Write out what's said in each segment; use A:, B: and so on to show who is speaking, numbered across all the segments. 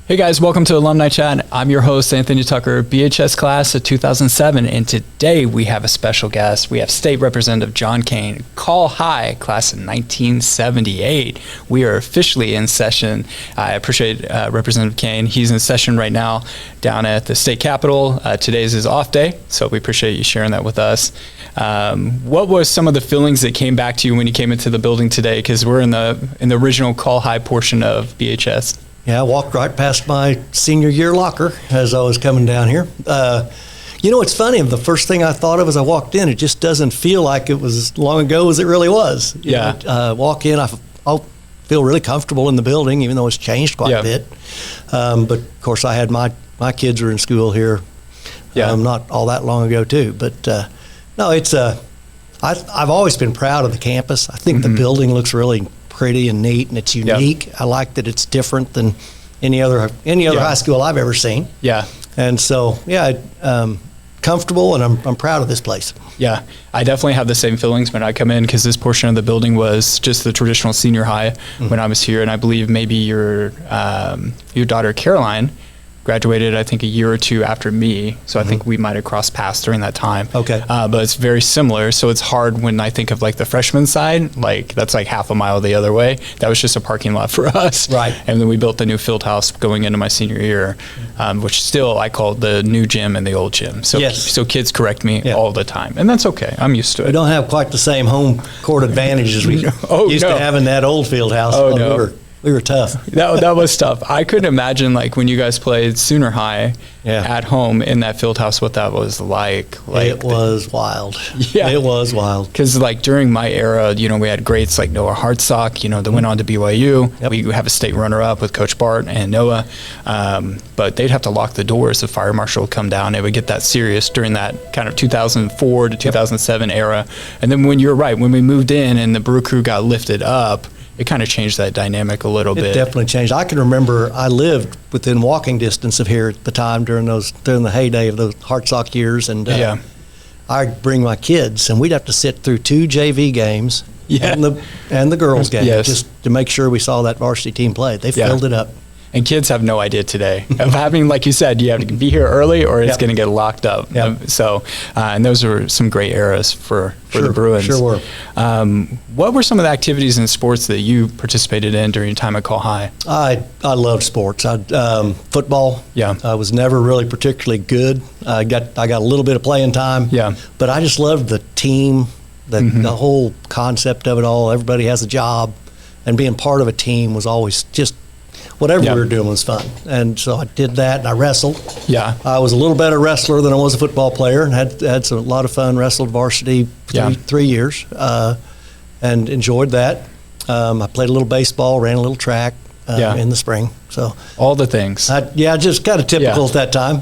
A: Hey guys, welcome to Alumni Chat. I'm your host, Anthony Tucker, BHS class of 2007, and today we have a special guest. We have State Representative John Kane, Col-Hi Class of 1978. We are officially in session. I appreciate Representative Kane. He's in session right now down at the state capitol. Today's his off day, so we appreciate you sharing that with us. What was some of the feelings that came back to you when you came into the building today? Because we're in the original Col-Hi portion of BHS.
B: Yeah, I walked right past my senior year locker as I was coming down here. It's funny. The first thing I thought of as I walked in, it just doesn't feel like it was as long ago as it really was. Walk in, I feel really comfortable in the building, even though it's changed quite a bit. But of course, I had my kids were in school here, not all that long ago too. But no, it's I've always been proud of the campus. I think the building looks really pretty and neat, and it's unique. I like that it's different than any other high school I've ever seen. And so comfortable, and I'm proud of this place. Yeah,
A: I definitely have the same feelings when I come in, because this portion of the building was just the traditional senior high when I was here, and I believe maybe your daughter Caroline graduated, I think, a year or two after me, so I think we might have crossed paths during that time.
B: Okay.
A: But it's very similar, so it's hard when I think of like the freshman side, like that's like half a mile the other way. That was just a parking lot for us.
B: Right.
A: And then we built the new field house going into my senior year, which still I call the new gym and the old gym. So, so kids correct me all the time, and that's okay. I'm used to it.
B: We don't have quite the same home court advantage as we used to have in that old field house. We were tough.
A: That was tough. I couldn't imagine, like, when you guys played Sooner High at home in that field house, what that was like.
B: It was wild. Yeah. It was wild.
A: Because, like, during my era, we had greats like Noah Hartsock, that went on to BYU. Yep. We have a state runner-up with Coach Bart and Noah. But they'd have to lock the doors. The fire marshal would come down. It would get that serious during that kind of 2004 to 2007 era. And then when we moved in and the Brew Crew got lifted up, it kind of changed that dynamic a little bit.
B: It definitely changed. I can remember I lived within walking distance of here at the time during the heyday of those Hartsock years, and I'd bring my kids, and we'd have to sit through 2 JV games and the girls game just to make sure we saw that varsity team play. They filled it up.
A: And kids have no idea today of having, like you said, you have to be here early or it's going to get locked up. And those were some great eras for the Bruins.
B: Sure were.
A: What were some of the activities and sports that you participated in during your time at Col-Hi?
B: I loved sports. Football. Yeah. I was never really particularly good. I got a little bit of playing time. Yeah. But I just loved the team, the whole concept of it all. Everybody has a job, and being part of a team was always just. Whatever we were doing was fun. And so I did that, and I wrestled. Yeah. I was a little better wrestler than I was a football player, and had a lot of fun, wrestled varsity for 3 years, and enjoyed that. I played a little baseball, ran a little track in the spring. So
A: all the things.
B: Just kind of typical at that time.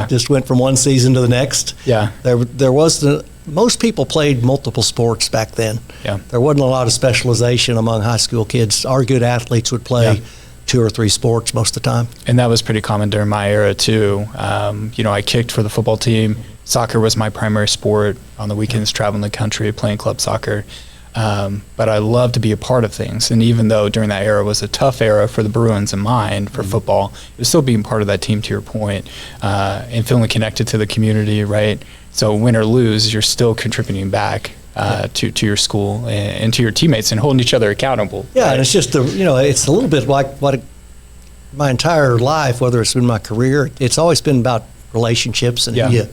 B: Just went from one season to the next. Yeah. There was most people played multiple sports back then. Yeah. There wasn't a lot of specialization among high school kids. Our good athletes would play 2 or 3 sports most of the time.
A: And that was pretty common during my era too. I kicked for the football team. Soccer was my primary sport. On the weekends, traveling the country, playing club soccer. But I love to be a part of things. And even though during that era was a tough era for the Bruins and mine for football, it was still being part of that team, to your point, and feeling connected to the community, right? So win or lose, you're still contributing back to your school and to your teammates, and holding each other accountable.
B: Yeah, right? And it's just it's a little bit like my entire life, whether it's been my career, it's always been about relationships and who you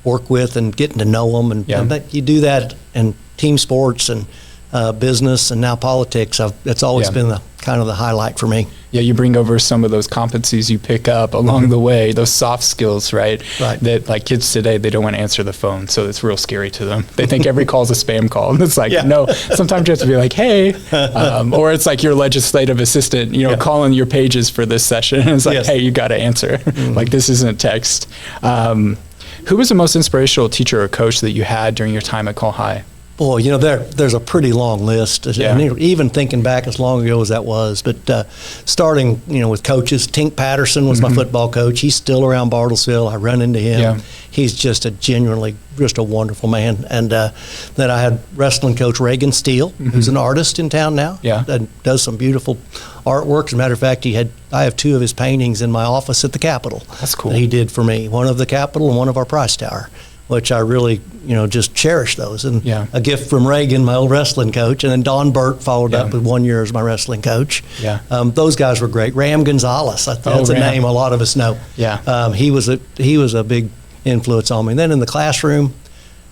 B: work with and getting to know them, and you do that in team sports and business and now politics. It's always been the kind of the highlight for me.
A: Yeah, you bring over some of those competencies you pick up along the way, those soft skills, right? Right. That, like, kids today, they don't want to answer the phone, so it's real scary to them. They think every call is a spam call, and it's like, no. Sometimes you have to be like, hey, or it's like your legislative assistant, calling your pages for this session, and it's like, hey, you got to answer. Like, this isn't text. Who was the most inspirational teacher or coach that you had during your time at Col-Hi?
B: Boy, there's a pretty long list. And even thinking back as long ago as that was. But starting, with coaches, Tink Patterson was my football coach. He's still around Bartlesville. I run into him. Yeah. he's just just a wonderful man. And then I had wrestling coach Reagan Steele, who's an artist in town now.
A: Yeah.
B: And does some beautiful artwork. As a matter of fact, I have 2 of his paintings in my office at the Capitol.
A: That's cool.
B: That he did for me, one of the Capitol and one of our Price Tower, which I really, just cherish those. And a gift from Reagan, my old wrestling coach, and then Don Burt followed up with 1 year as my wrestling coach.
A: Yeah.
B: Those guys were great. Ram Gonzalez, that's a name a lot of us know.
A: Yeah.
B: He was a big influence on me. And then in the classroom,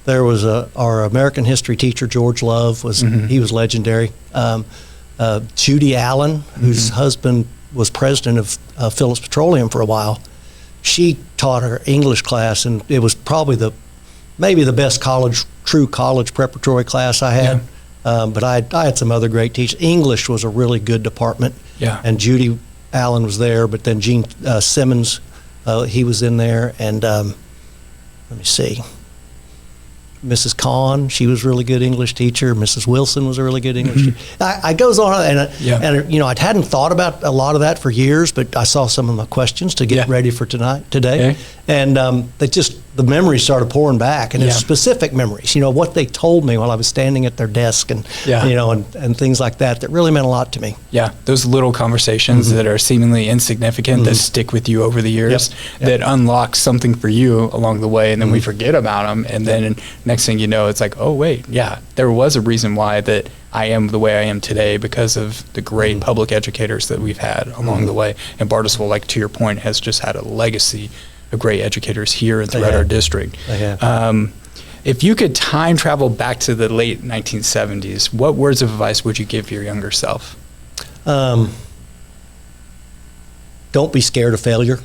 B: there was our American history teacher, George Love, he was legendary. Judy Allen, whose husband was president of Phillips Petroleum for a while, she taught her English class, and it was probably maybe the best true college preparatory class I had. But I had some other great teachers. English was a really good department.
A: Yeah.
B: And Judy Allen was there, but then Gene Simmons, he was in there, and let me see. Mrs. Kahn, she was a really good English teacher. Mrs. Wilson was a really good English teacher. I goes on, and I hadn't thought about a lot of that for years, but I saw some of my questions to get ready for today,
A: Okay.
B: and the memories started pouring back, and it's specific memories. What they told me while I was standing at their desk, and and things like that really meant a lot to me.
A: Yeah, those little conversations that are seemingly insignificant that stick with you over the years, that unlock something for you along the way, and then we forget about them, and then next thing you know, it's like, oh wait, there was a reason why that I am the way I am today because of the great public educators that we've had along the way. And Bartlesville, like to your point, has just had a legacy of great educators here and throughout our district. If you could time travel back to the late 1970s, what words of advice would you give your younger self?
B: Don't be scared of failure.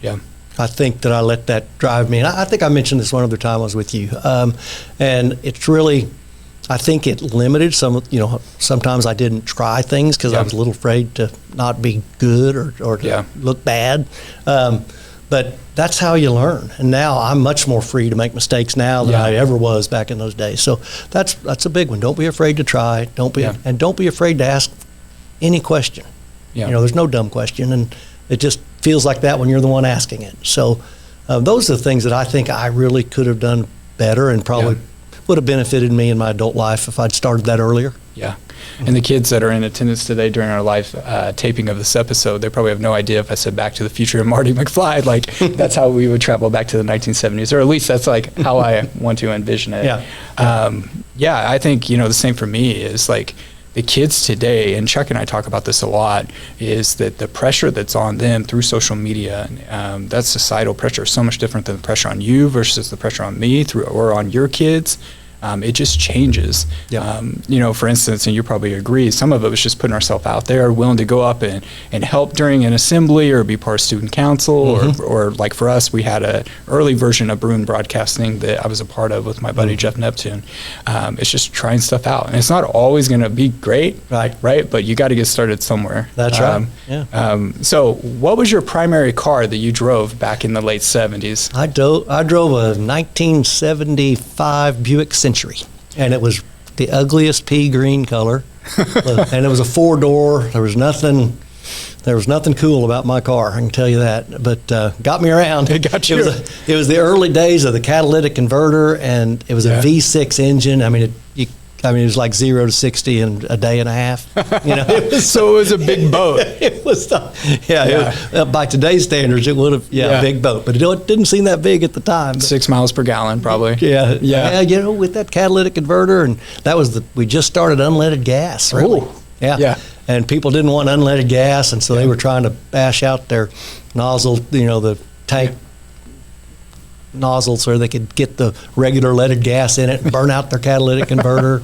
A: Yeah.
B: I think that I let that drive me. And I think I mentioned this one other time I was with you. And it's really, I think it limited sometimes I didn't try things because I was a little afraid to not be good or to look bad. But that's how you learn. And now I'm much more free to make mistakes now than I ever was back in those days. So that's a big one. Don't be afraid to try. Don't be afraid to ask any question. There's no dumb question, and it just feels like that when you're the one asking it. So those are the things that I think I really could have done better, and probably would have benefited me in my adult life if I'd started that earlier.
A: Yeah. And the kids that are in attendance today during our live taping of this episode, they probably have no idea if I said Back to the Future and Marty McFly, like that's how we would travel back to the 1970s, or at least that's like how I want to envision it. I think, the same for me is like the kids today, and Chuck and I talk about this a lot, is that the pressure that's on them through social media, that societal pressure is so much different than the pressure on you versus the pressure on me or on your kids. It just changes. For instance, and you probably agree, some of it was just putting ourselves out there, willing to go up and help during an assembly or be part of student council, or like for us, we had an early version of Bruin Broadcasting that I was a part of with my buddy Jeff Neptune. It's just trying stuff out. And it's not always going to be great, right? But you got to get started somewhere.
B: That's right.
A: So what was your primary car that you drove back in the late 70s?
B: I drove a 1975 Buick Century, and it was the ugliest pea green color, and it was a 4-door. There was nothing cool about my car, I can tell you that. But got me around.
A: It got you.
B: It was the early days of the catalytic converter, and it was a V6 engine. I mean, it was like 0 to 60 in a day and a half.
A: So it was a big boat.
B: It was, by today's standards, it would have, a big boat. But it didn't seem that big at the time.
A: 6 miles per gallon, probably.
B: With that catalytic converter, and we just started unleaded gas. Really. And people didn't want unleaded gas, and so they were trying to bash out their nozzle, the tank nozzle, so they could get the regular leaded gas in it and burn out their catalytic converter.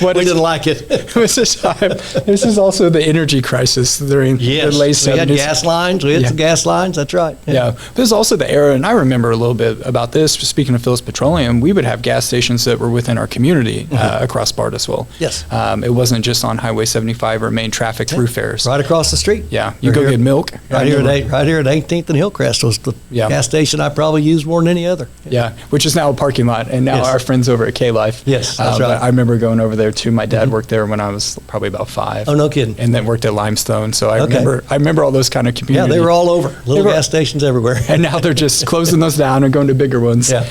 B: We didn't like it.
A: This is also the energy crisis during the late 70s.
B: We had gas lines. We had some gas lines. That's right.
A: This is also the era, and I remember a little bit about this. Speaking of Phillips Petroleum, we would have gas stations that were within our community across Bartlesville.
B: Yes.
A: It wasn't just on Highway 75 or main traffic thoroughfares.
B: Right across the street.
A: Yeah. You go get milk.
B: Right here at 18th and Hillcrest was the gas station I probably used more than than any other.
A: Yeah, which is now a parking lot, and now our friends over at K-Life.
B: Yes, that's right.
A: I remember going over there too. My dad worked there when I was probably about 5.
B: Oh, no kidding.
A: And then worked at Limestone, so I remember all those kind of communities.
B: Yeah, they were all over. Little gas stations everywhere.
A: And now they're just closing those down and going to bigger ones.
B: Yeah.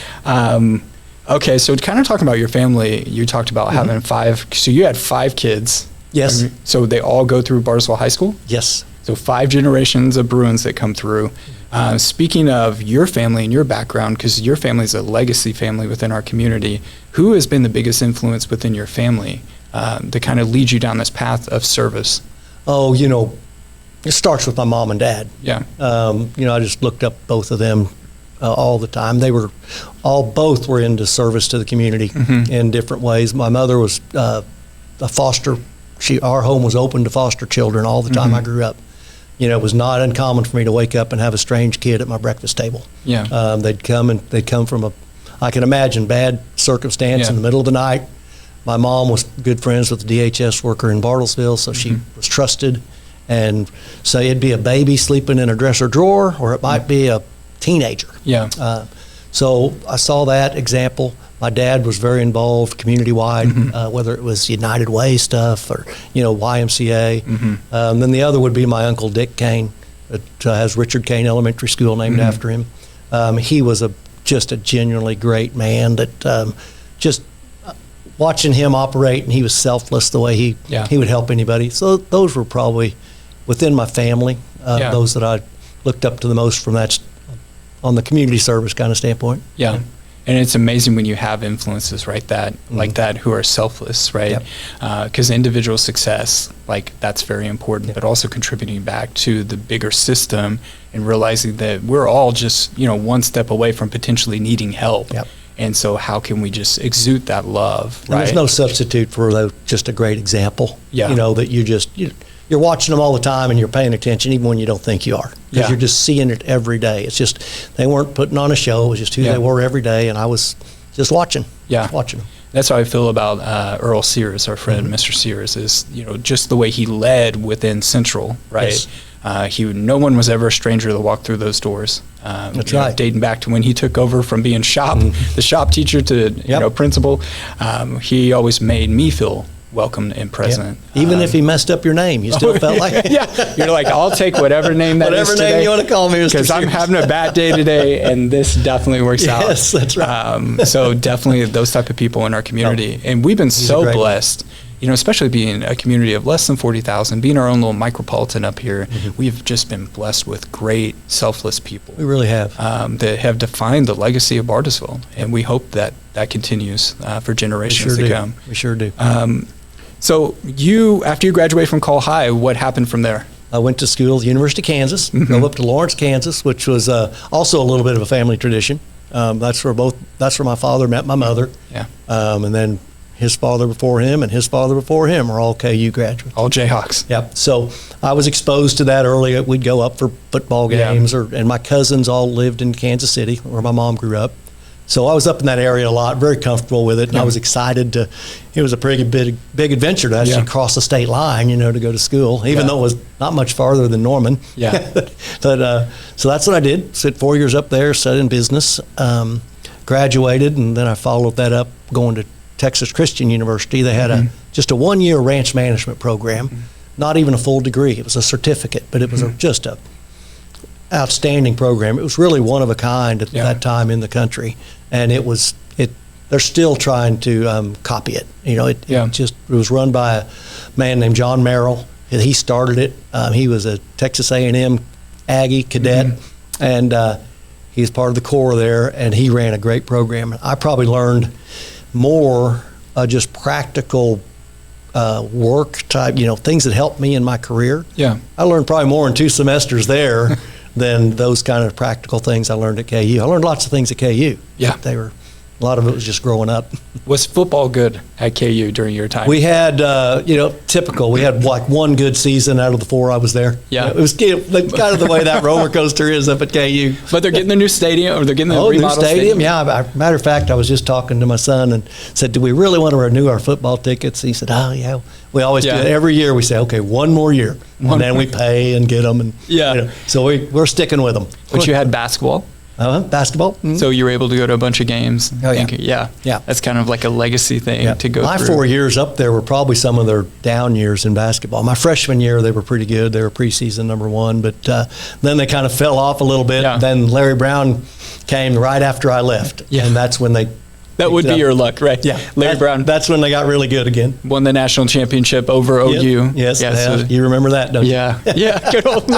A: Okay, so kind of talking about your family, you talked about having 5. So you had 5 kids.
B: Yes.
A: So they all go through Bartlesville High School?
B: Yes.
A: So 5 generations of Bruins that come through. Speaking of your family and your background, because your family is a legacy family within our community, who has been the biggest influence within your family to kind of lead you down this path of service?
B: Oh, it starts with my mom and dad.
A: Yeah.
B: I just looked up both of them all the time. Both were into service to the community in different ways. My mother was a foster. Our home was open to foster children all the time I grew up. It was not uncommon for me to wake up and have a strange kid at my breakfast table.
A: Yeah.
B: They'd come from I can imagine, bad circumstance in the middle of the night. My mom was good friends with the DHS worker in Bartlesville, so she was trusted. And so it'd be a baby sleeping in a dresser drawer, or it might be a teenager.
A: Yeah.
B: So I saw that example. My dad was very involved community-wide, whether it was United Way stuff or, YMCA. Then the other would be my uncle Dick Kane, that has Richard Kane Elementary School named after him. He was just a genuinely great man that just watching him operate, and he was selfless the way he would help anybody. So those were probably within my family, those that I looked up to the most from that on the community service kind of standpoint.
A: Yeah. And it's amazing when you have influences like that who are selfless, right? Because individual success, that's very important, but also contributing back to the bigger system and realizing that we're all just, one step away from potentially needing help. And so how can we just exude that love, right?
B: And there's no substitute for just a great example, that you're watching them all the time and you're paying attention even when you don't think you are, because you're just seeing it every day. It's just, they weren't putting on a show. It was just who they were every day, and I was just watching them.
A: That's how I feel about Earl Sears, our friend, Mr. Sears, is, just the way he led within Central, right? Yes. No one was ever a stranger to walk through those doors.
B: That's right.
A: Dating back to when he took over from being the shop teacher to principal, he always made me feel welcome and present.
B: Even if he messed up your name, you still felt like
A: you're like, I'll take whatever name that is today.
B: Whatever name you want to call me,
A: because I'm having a bad day today, and this definitely works out.
B: Yes, that's right.
A: So definitely those type of people in our community, and we've been so blessed. Especially being a community of less than 40,000, being our own little micropolitan up here, we've just been blessed with great, selfless people.
B: We really have.
A: That have defined the legacy of Bartlesville, and we hope that continues for generations to come.
B: We sure do.
A: So after you graduated from Col-Hi, what happened from there?
B: I went to school at the University of Kansas, drove up to Lawrence, Kansas, which was also a little bit of a family tradition. That's where my father met my mother.
A: Yeah.
B: And then his father before him and his father before him are all KU graduates.
A: All Jayhawks.
B: Yep. So I was exposed to that early. We'd go up for football games, and my cousins all lived in Kansas City, where my mom grew up. So I was up in that area a lot, very comfortable with it, and I was excited it was a pretty big adventure to actually cross the state line, to go to school, even though it was not much farther than Norman.
A: Yeah.
B: But so that's what I did. Spent 4 years up there, studied in business, graduated, and then I followed that up going to Texas Christian University. They had just a 1-year ranch management program, not even a full degree. It was a certificate, but it was just a outstanding program. It was really one of a kind at that time in the country, and they're still trying to copy it. It was run by a man named John Merrill. He started it. He was a Texas A&M Aggie cadet, and he's part of the Corps there, and he ran a great program. I probably learned more just practical work type, things that helped me in my career.
A: Yeah.
B: I learned probably more in 2 semesters there than those kind of practical things I learned at KU. I learned lots of things at KU.
A: Yeah.
B: A lot of it was just growing up.
A: Was football good at KU during your time?
B: We had, typical. We had like 1 good season out of the 4 I was there.
A: Yeah.
B: It was kind of the way that roller coaster is up at KU.
A: But they're getting the new stadium, or they're getting the remodeled
B: new stadium. Yeah. Matter of fact, I was just talking to my son and said, "Do we really want to renew our football tickets?" He said, "Oh yeah." We always do it. Every year we say, "Okay, 1 more year," and then we pay and get them, and so we're sticking with them.
A: But you had basketball.
B: Basketball. Mm-hmm.
A: So you were able to go to a bunch of games.
B: Oh, yeah.
A: Yeah. That's kind of like a legacy thing to go
B: My
A: through.
B: 4 years up there were probably some of their down years in basketball. My freshman year, they were pretty good. They were preseason number one, but then they kind of fell off a little bit.
A: Yeah.
B: Then Larry Brown came right after I left, and that's when they
A: That would be your luck, right?
B: Yeah.
A: Larry Brown.
B: That's when they got really good again.
A: Won the national championship over OU.
B: Yes.
A: Yeah,
B: So you remember that, don't you?
A: Yeah. Good old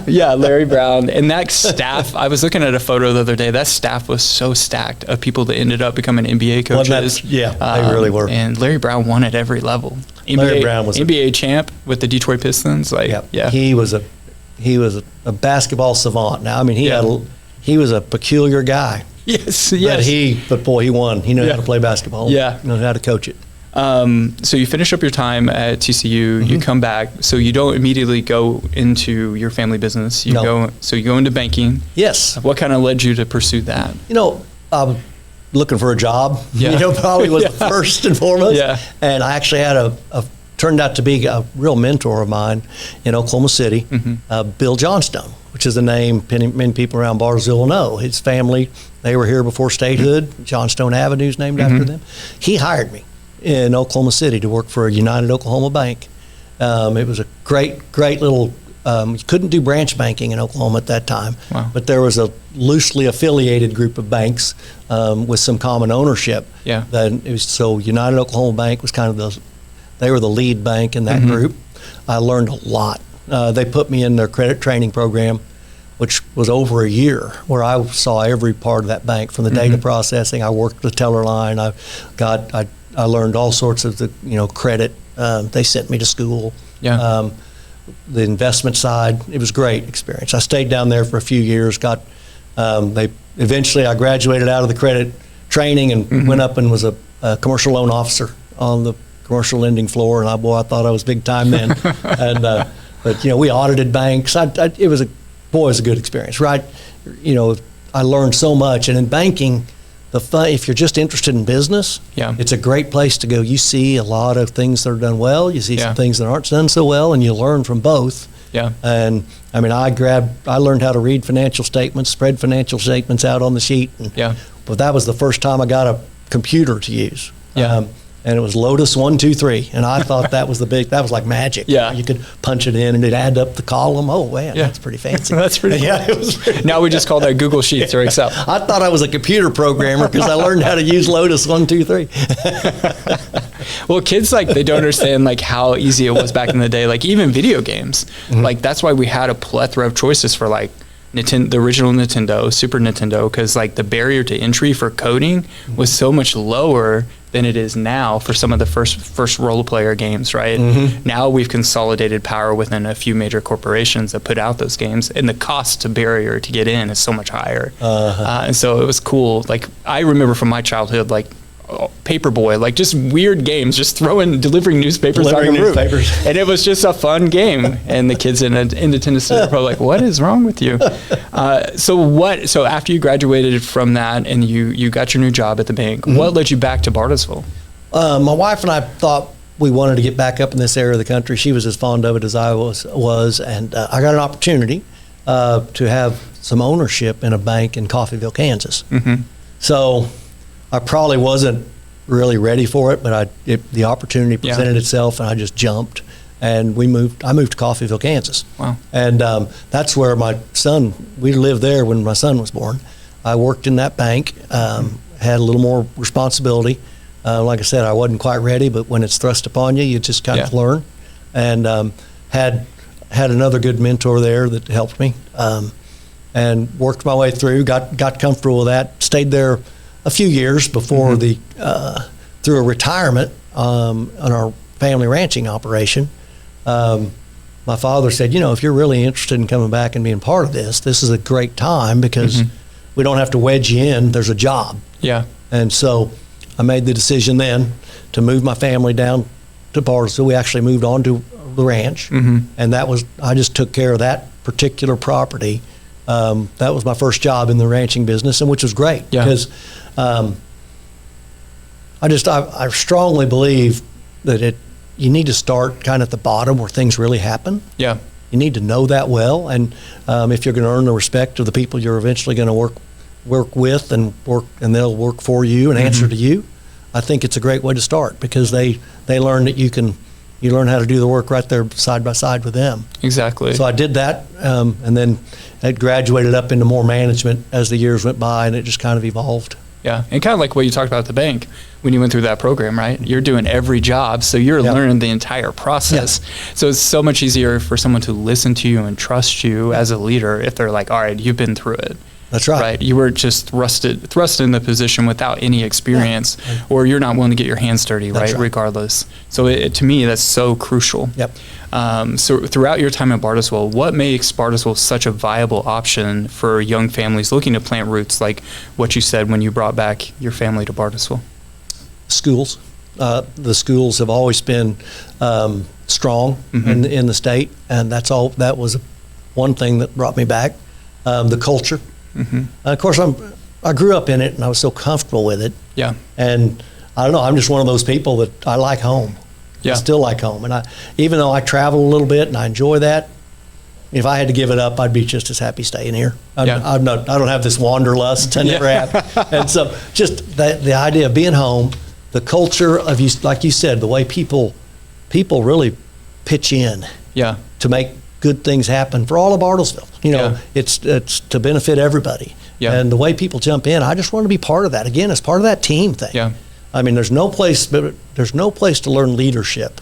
A: Larry Brown. And that staff, I was looking at a photo the other day. That staff was so stacked of people that ended up becoming NBA coaches.
B: They really were.
A: And Larry Brown won at every level.
B: Larry Brown was
A: NBA champ with the Detroit Pistons.
B: He was a basketball savant. Now, I mean, he was a peculiar guy.
A: Yes.
B: But boy, he won. He knew how to play basketball.
A: Yeah.
B: He knew how to coach it.
A: So you finish up your time at TCU, you come back, so you don't immediately go into your family business. You go into banking.
B: Yes.
A: What kind of led you to pursue that?
B: Looking for a job.
A: Yeah.
B: Probably was the first and foremost.
A: Yeah.
B: And I actually had turned out to be a real mentor of mine in Oklahoma City, Bill Johnstone, which is a name many people around Bartlesville know. His family, they were here before statehood. Johnstone Avenue is named after them. He hired me in Oklahoma City to work for a United Oklahoma Bank. It was a great little, you couldn't do branch banking in Oklahoma at that time, but there was a loosely affiliated group of banks with some common ownership.
A: Yeah.
B: So United Oklahoma Bank was kind of they were the lead bank in that group. I learned a lot. They put me in their credit training program, which was over a year, where I saw every part of that bank, from the data processing. I worked the teller line. I learned all sorts of the credit. They sent me to school.
A: Yeah.
B: The investment side, it was a great experience. I stayed down there for a few years. Eventually I graduated out of the credit training and went up and was a commercial loan officer on the commercial lending floor, and I thought I was big time then. But we audited banks. It was a good experience, right? I learned so much, and in banking, if you're just interested in business, it's a great place to go. You see a lot of things that are done well. You see some things that aren't done so well, and you learn from both.
A: Yeah.
B: And I mean, I learned how to read financial statements, spread financial statements out on the sheet. But that was the first time I got a computer to use.
A: Yeah.
B: And it was Lotus 1, 2, 3, and I thought that was like magic.
A: Yeah.
B: You could punch it in and it'd add up the column. Oh man, that's pretty fancy.
A: That's pretty.
B: Yeah, it was.
A: Now we just call that Google Sheets or Excel.
B: I thought I was a computer programmer because I learned how to use Lotus 1, 2, 3.
A: Well, kids they don't understand how easy it was back in the day. Even video games. That's why we had a plethora of choices for the original Nintendo, Super Nintendo, because the barrier to entry for coding was so much lower than it is now for some of the first role player games, right? Now we've consolidated power within a few major corporations that put out those games, and the cost to barrier to get in is so much higher. And so it was cool. I remember from my childhood, Paperboy, just weird games, just delivering newspapers on the roof. And it was just a fun game. And the kids in Independence City were probably what is wrong with you? So after you graduated from that and you got your new job at the bank, what led you back to Bartlesville?
B: My wife and I thought we wanted to get back up in this area of the country. She was as fond of it as I was, and I got an opportunity to have some ownership in a bank in Coffeyville, Kansas. So I probably wasn't really ready for it, but the opportunity presented itself, and I just jumped. And I moved to Coffeyville, Kansas.
A: Wow.
B: And that's where we lived there when my son was born. I worked in that bank, had a little more responsibility. Like I said, I wasn't quite ready, but when it's thrust upon you, you just kind of learn. And had another good mentor there that helped me, and worked my way through, got comfortable with that, stayed there a few years before through a retirement on our family ranching operation. My father said, if you're really interested in coming back and being part of this is a great time because we don't have to wedge you in. There's a job.
A: Yeah.
B: And so I made the decision then to move my family down to Bartlesville. We actually moved on to the ranch, and I just took care of that particular property. That was my first job in the ranching business, and which was great because I strongly believe that you need to start kind of at the bottom where things really happen. Yeah. You need to know that well, and if you're going to earn the respect of the people you're eventually going to with and they'll work for you and answer to you, I think it's a great way to start, because they learn that you learn how to do the work right there side by side with them.
A: Exactly.
B: So I did that, and then it graduated up into more management as the years went by, and it just kind of evolved.
A: Yeah, and kind of like what you talked about at the bank when you went through that program, right? You're doing every job, so you're learning the entire process. Yeah. So it's so much easier for someone to listen to you and trust you as a leader if they're like, all right, you've been through it.
B: That's right.
A: Right. You were just thrust in the position without any experience, or you're not willing to get your hands dirty, right? Regardless. So to me, that's so crucial.
B: Yep.
A: So throughout your time at Bartlesville, what makes Bartlesville such a viable option for young families looking to plant roots, like what you said when you brought back your family to Bartlesville?
B: Schools. The schools have always been strong in the state, and that was one thing that brought me back. The culture. Of course, I grew up in it, and I was so comfortable with it.
A: Yeah.
B: And I don't know, I'm just one of those people that I like home.
A: Yeah.
B: I still like home. And even though I travel a little bit and I enjoy that, if I had to give it up, I'd be just as happy staying here. I don't have this wanderlust. I never have. And so just the idea of being home, the culture of, like you said, the way people really pitch in to make good things happen for all of Bartlesville. It's to benefit everybody. Yeah. And the way people jump in, I just want to be part of that. Again, it's part of that team thing.
A: Yeah.
B: I mean, there's no place to learn leadership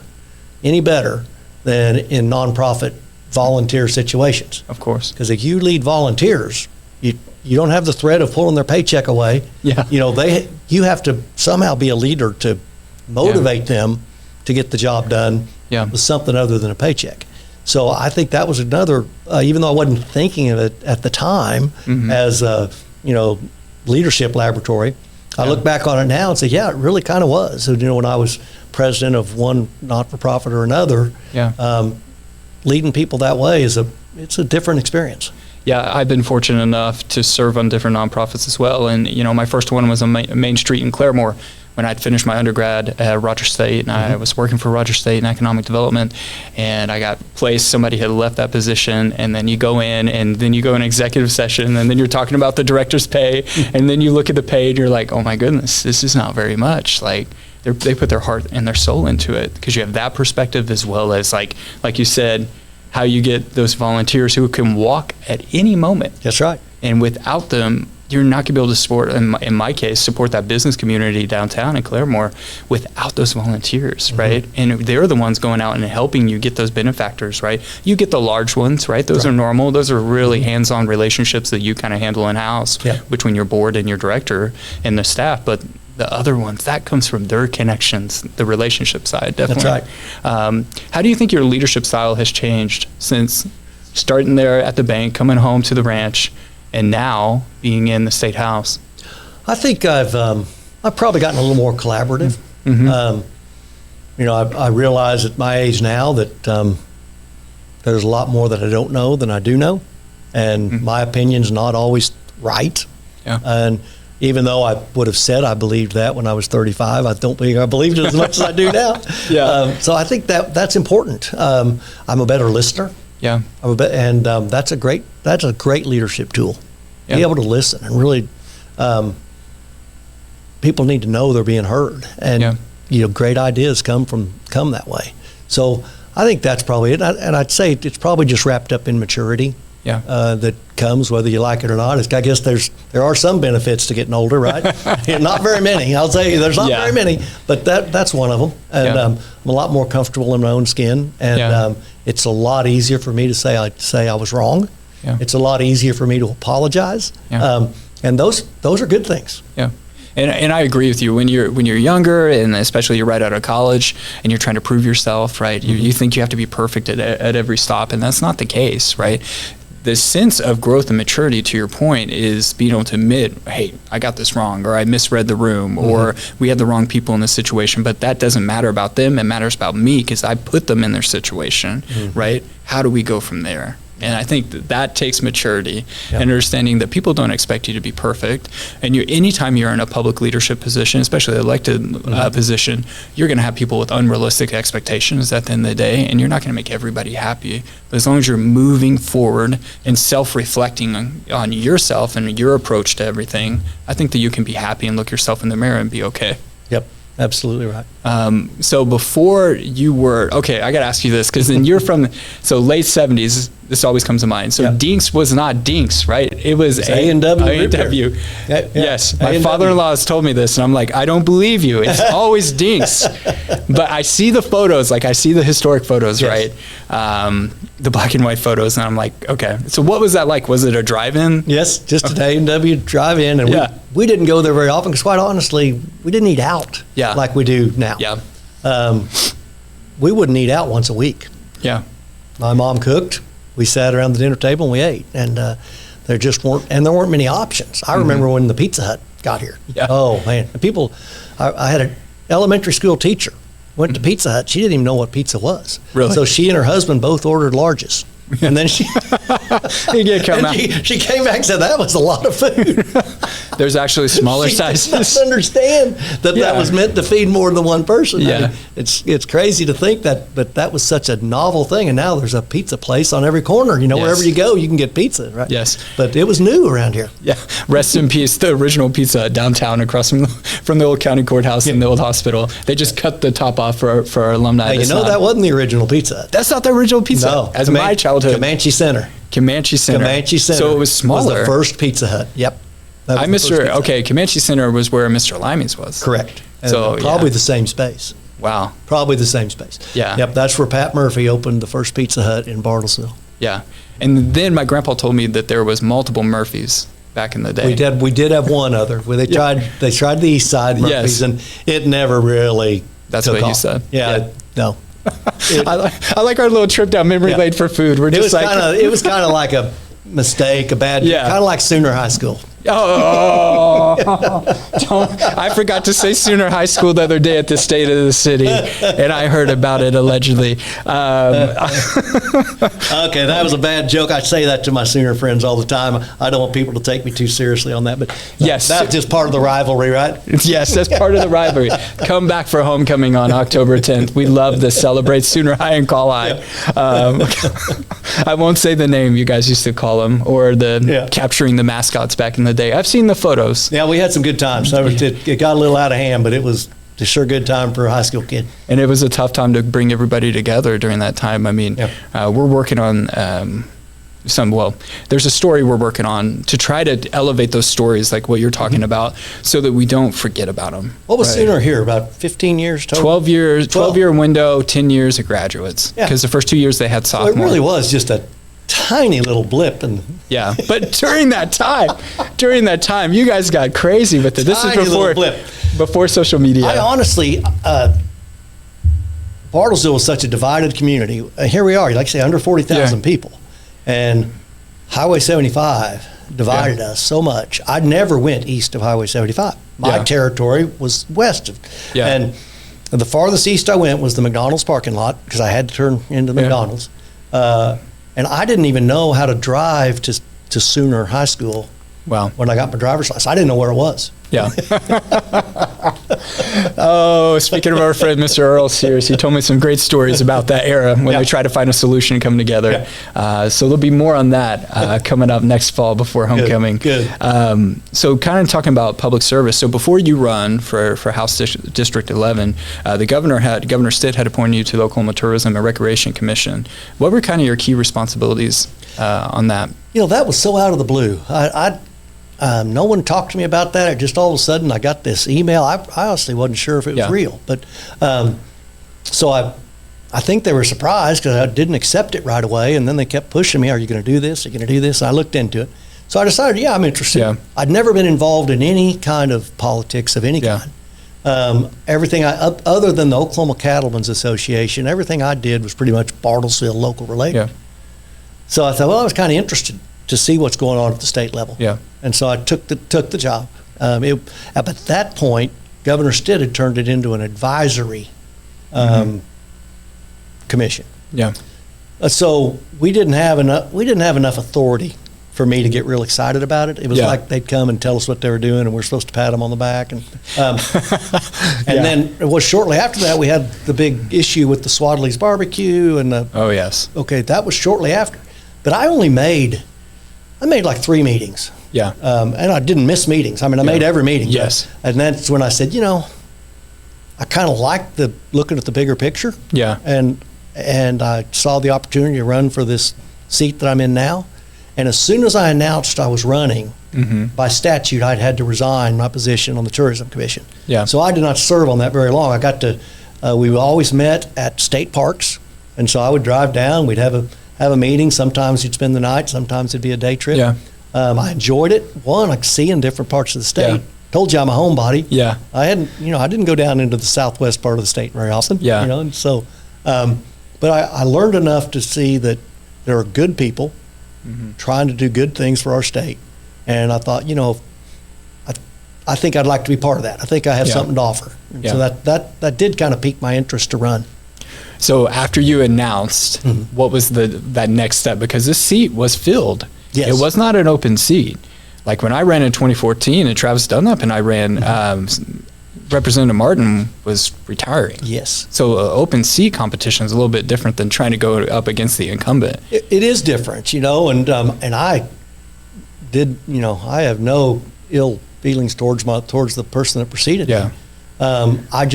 B: any better than in nonprofit volunteer situations.
A: Of course.
B: Because if you lead volunteers, you don't have the threat of pulling their paycheck away.
A: Yeah.
B: You have to somehow be a leader to motivate them to get the job done with something other than a paycheck. So I think that was another, even though I wasn't thinking of it at the time as a, leadership laboratory, I look back on it now and say, it really kind of was. So, when I was president of one not-for-profit or another, leading people that way it's a different experience.
A: Yeah, I've been fortunate enough to serve on different nonprofits as well. And, my first one was on Main Street in Claremore when I'd finished my undergrad at Rogers State, and I was working for Rogers State in economic development, and I got placed. Somebody had left that position, and then you go in, and then you go in executive session, and then you're talking about the director's pay, and then you look at the pay, and you're like, oh my goodness, this is not very much. Like, they put their heart and their soul into it, because you have that perspective as well as, like you said, how you get those volunteers who can walk at any moment.
B: That's right.
A: And without them, you're not going to be able to support, in my case, support that business community downtown in Claremore without those volunteers, right? And they're the ones going out and helping you get those benefactors, right? You get the large ones, right? Those are normal. Those are really hands-on relationships that you kind of handle in-house between your board and your director and the staff. But the other ones, that comes from their connections, the relationship side, definitely.
B: That's right.
A: How do you think your leadership style has changed since starting there at the bank, coming home to the ranch, and now being in the State House?
B: I think I've probably gotten a little more collaborative. I realize at my age now that there's a lot more that I don't know than I do know, and my opinion's not always right.
A: Yeah.
B: And even though I would have said I believed that when I was 35, I don't think I believed it as much as I do now. So I think that's important. I'm a better listener.
A: Yeah.
B: That's a great leadership tool. Yeah. Be able to listen and really, people need to know they're being heard, and great ideas come that way. So I think that's probably it. And I'd say it's probably just wrapped up in maturity.
A: Yeah.
B: That comes whether you like it or not. I guess there are some benefits to getting older, right? Not very many. I'll tell you, there's not very many, but that's one of them. And I'm a lot more comfortable in my own skin, and it's a lot easier for me to say I was wrong. Yeah. It's a lot easier for me to apologize. Yeah. And those are good things.
A: Yeah. And I agree with you. When you're younger, and especially you're right out of college, and you're trying to prove yourself, right? You think you have to be perfect at every stop, and that's not the case, right? The sense of growth and maturity, to your point, is being able to admit, hey, I got this wrong, or I misread the room, or we had the wrong people in this situation, but that doesn't matter about them. It matters about me because I put them in their situation, right? How do we go from there? And I think that takes maturity and understanding that people don't expect you to be perfect. And anytime you're in a public leadership position, especially an elected position, you're going to have people with unrealistic expectations at the end of the day, and you're not going to make everybody happy. But as long as you're moving forward and self-reflecting on yourself and your approach to everything, I think that you can be happy and look yourself in the mirror and be okay.
B: Yep. Absolutely right.
A: So before you were, okay, I got to ask you this, because then you're from, so late 70s, this always comes to mind. So Dinks was not Dinks, right? It was A&W. Yes. My father-in-law has told me this, and I'm like, I don't believe you. It's always Dinks. But I see the photos, like I see the historic photos, right? The black and white photos, and I'm like, okay. So what was that like? Was it a drive-in?
B: Yes, just an A&W drive-in. And we didn't go there very often because, quite honestly, we didn't eat out like we do now. We wouldn't eat out once a week. My mom cooked. We sat around the dinner table and we ate. And there weren't many options. I remember when the Pizza Hut got here. Oh, man. And I had an elementary school teacher, went to Pizza Hut. She didn't even know what pizza was.
A: Really?
B: So she and her husband both ordered larges. And then she came back and said, that was a lot of food.
A: There's actually smaller sizes.
B: She didn't understand that was meant to feed more than one person. I mean, it's crazy to think that, but that was such a novel thing. And now there's a pizza place on every corner. Wherever you go, you can get pizza, right?
A: Yes.
B: But it was new around here.
A: Rest in peace, the original Pizza downtown across from the old county courthouse and the old hospital. They just cut the top off for our alumni.
B: Hey, that wasn't the original Pizza.
A: That's not the original Pizza.
B: No.
A: As my childhood.
B: Comanche Center.
A: So it was smaller.
B: Was the first Pizza Hut. Yep.
A: Comanche Center was where Mr. Limey's was.
B: Correct.
A: So
B: probably the same space.
A: Wow.
B: Probably the same space.
A: Yeah.
B: Yep. That's where Pat Murphy opened the first Pizza Hut in Bartlesville.
A: Yeah. And then my grandpa told me that there was multiple Murphys back in the day.
B: We did have one other where they tried the East Side Murphys and it never really
A: That's
B: took
A: what
B: off.
A: he said.
B: No.
A: I like our little trip down memory lane for food. It was
B: kind of like a mistake, kind of like Sooner High School.
A: I forgot to say Sooner High School the other day at the State of the City, and I heard about it allegedly.
B: Okay, that was a bad joke. I say that to my Sooner friends all the time. I don't want people to take me too seriously on that, but that's just part of the rivalry, right?
A: Yes, that's part of the rivalry. Come back for homecoming on October 10th. We love to celebrate Sooner High and Col-Hi. I won't say the name you guys used to call them, or capturing the mascots back in the day. I've seen the photos.
B: Yeah, we had some good times. It got a little out of hand, but it was a sure good time for a high school kid.
A: And it was a tough time to bring everybody together during that time. I mean, we're working on there's a story we're working on to try to elevate those stories like what you're talking about so that we don't forget about them.
B: What was Sooner here? About 15 years total?
A: 12-year window, 10 years of graduates. Because the first 2 years they had sophomore.
B: Well, it really was just a tiny little blip.
A: But during that time, you guys got crazy with it. This is before social media.
B: I honestly, Bartlesville was such a divided community. Here we are, like I say, under 40,000 people. And Highway 75 divided us so much. I never went east of Highway 75. My territory was west of. And the farthest east I went was the McDonald's parking lot because I had to turn into the McDonald's. And I didn't even know how to drive to Sooner High School when I got my driver's license. I didn't know where it was.
A: Speaking of our friend Mr. Earl Sears, he told me some great stories about that era when they tried to find a solution and come together. So there'll be more on that coming up next fall before homecoming.
B: Good.
A: So kind of talking about public service. So before you run for House District 11, Governor Stitt had appointed you to the Oklahoma Tourism and Recreation Commission. What were kind of your key responsibilities on that?
B: That was so out of the blue. No one talked to me about that. Just all of a sudden, I got this email. I honestly wasn't sure if it was real, but so I think they were surprised because I didn't accept it right away, and then they kept pushing me. Are you going to do this? Are you going to do this? And I looked into it, so I decided, I'm interested. I'd never been involved in any kind of politics of any kind. Everything other than the Oklahoma Cattlemen's Association, everything I did was pretty much Bartlesville local related. So I thought, I was kind of interested to see what's going on at the state level. And so I took the job. But at that point, Governor Stitt had turned it into an advisory commission. So we didn't have enough authority for me to get real excited about it. It was like they'd come and tell us what they were doing, and we're supposed to pat them on the back. And then it was shortly after that we had the big issue with the Swadley's barbecue and the.
A: Oh yes.
B: Okay, that was shortly after, but I made like 3 meetings.
A: Yeah.
B: And I didn't miss meetings. I mean, I made every meeting.
A: Yes.
B: And that's when I said, I kind of like looking at the bigger picture.
A: Yeah.
B: And I saw the opportunity to run for this seat that I'm in now. And as soon as I announced I was running, by statute, I'd had to resign my position on the Tourism Commission.
A: Yeah.
B: So I did not serve on that very long. I got to, we always met at state parks. And so I would drive down, we'd have a meeting. Sometimes you'd spend the night, sometimes it'd be a day trip.
A: Yeah.
B: I enjoyed it. One, like seeing different parts of the state.
A: Yeah.
B: Told you I'm a homebody.
A: Yeah.
B: I didn't go down into the southwest part of the state very often.
A: Yeah.
B: And so, but I learned enough to see that there are good people trying to do good things for our state. And I thought, I think I'd like to be part of that. I think I have something to offer. And so that did kind of pique my interest to run.
A: So after you announced, what was that next step? Because this seat was filled.
B: Yes.
A: It was not an open seat. Like when I ran in 2014 and Travis Dunlap and I ran, Representative Martin was retiring.
B: Yes.
A: So open seat competition is a little bit different than trying to go up against the incumbent.
B: It is different, and I did, I have no ill feelings towards the person that preceded me. I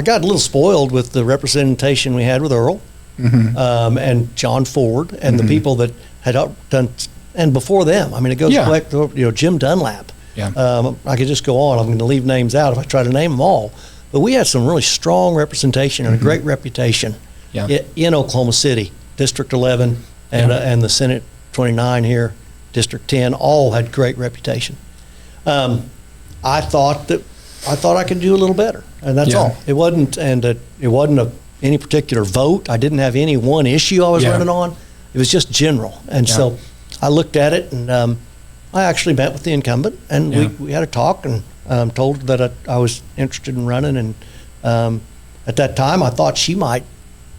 B: got a little spoiled with the representation we had with Earl and John Ford and the people that had done, and before them. I mean, it goes back to Jim Dunlap.
A: Yeah.
B: I could just go on. I'm going to leave names out if I try to name them all. But we had some really strong representation and a great reputation in Oklahoma City, District 11 and the Senate 29 here, District 10, all had great reputation. I thought I could do a little better, and that's all. It wasn't any particular vote. I didn't have any one issue I was running on. It was just general, and so I looked at it, and I actually met with the incumbent, and we had a talk, and told that I was interested in running, and at that time I thought she might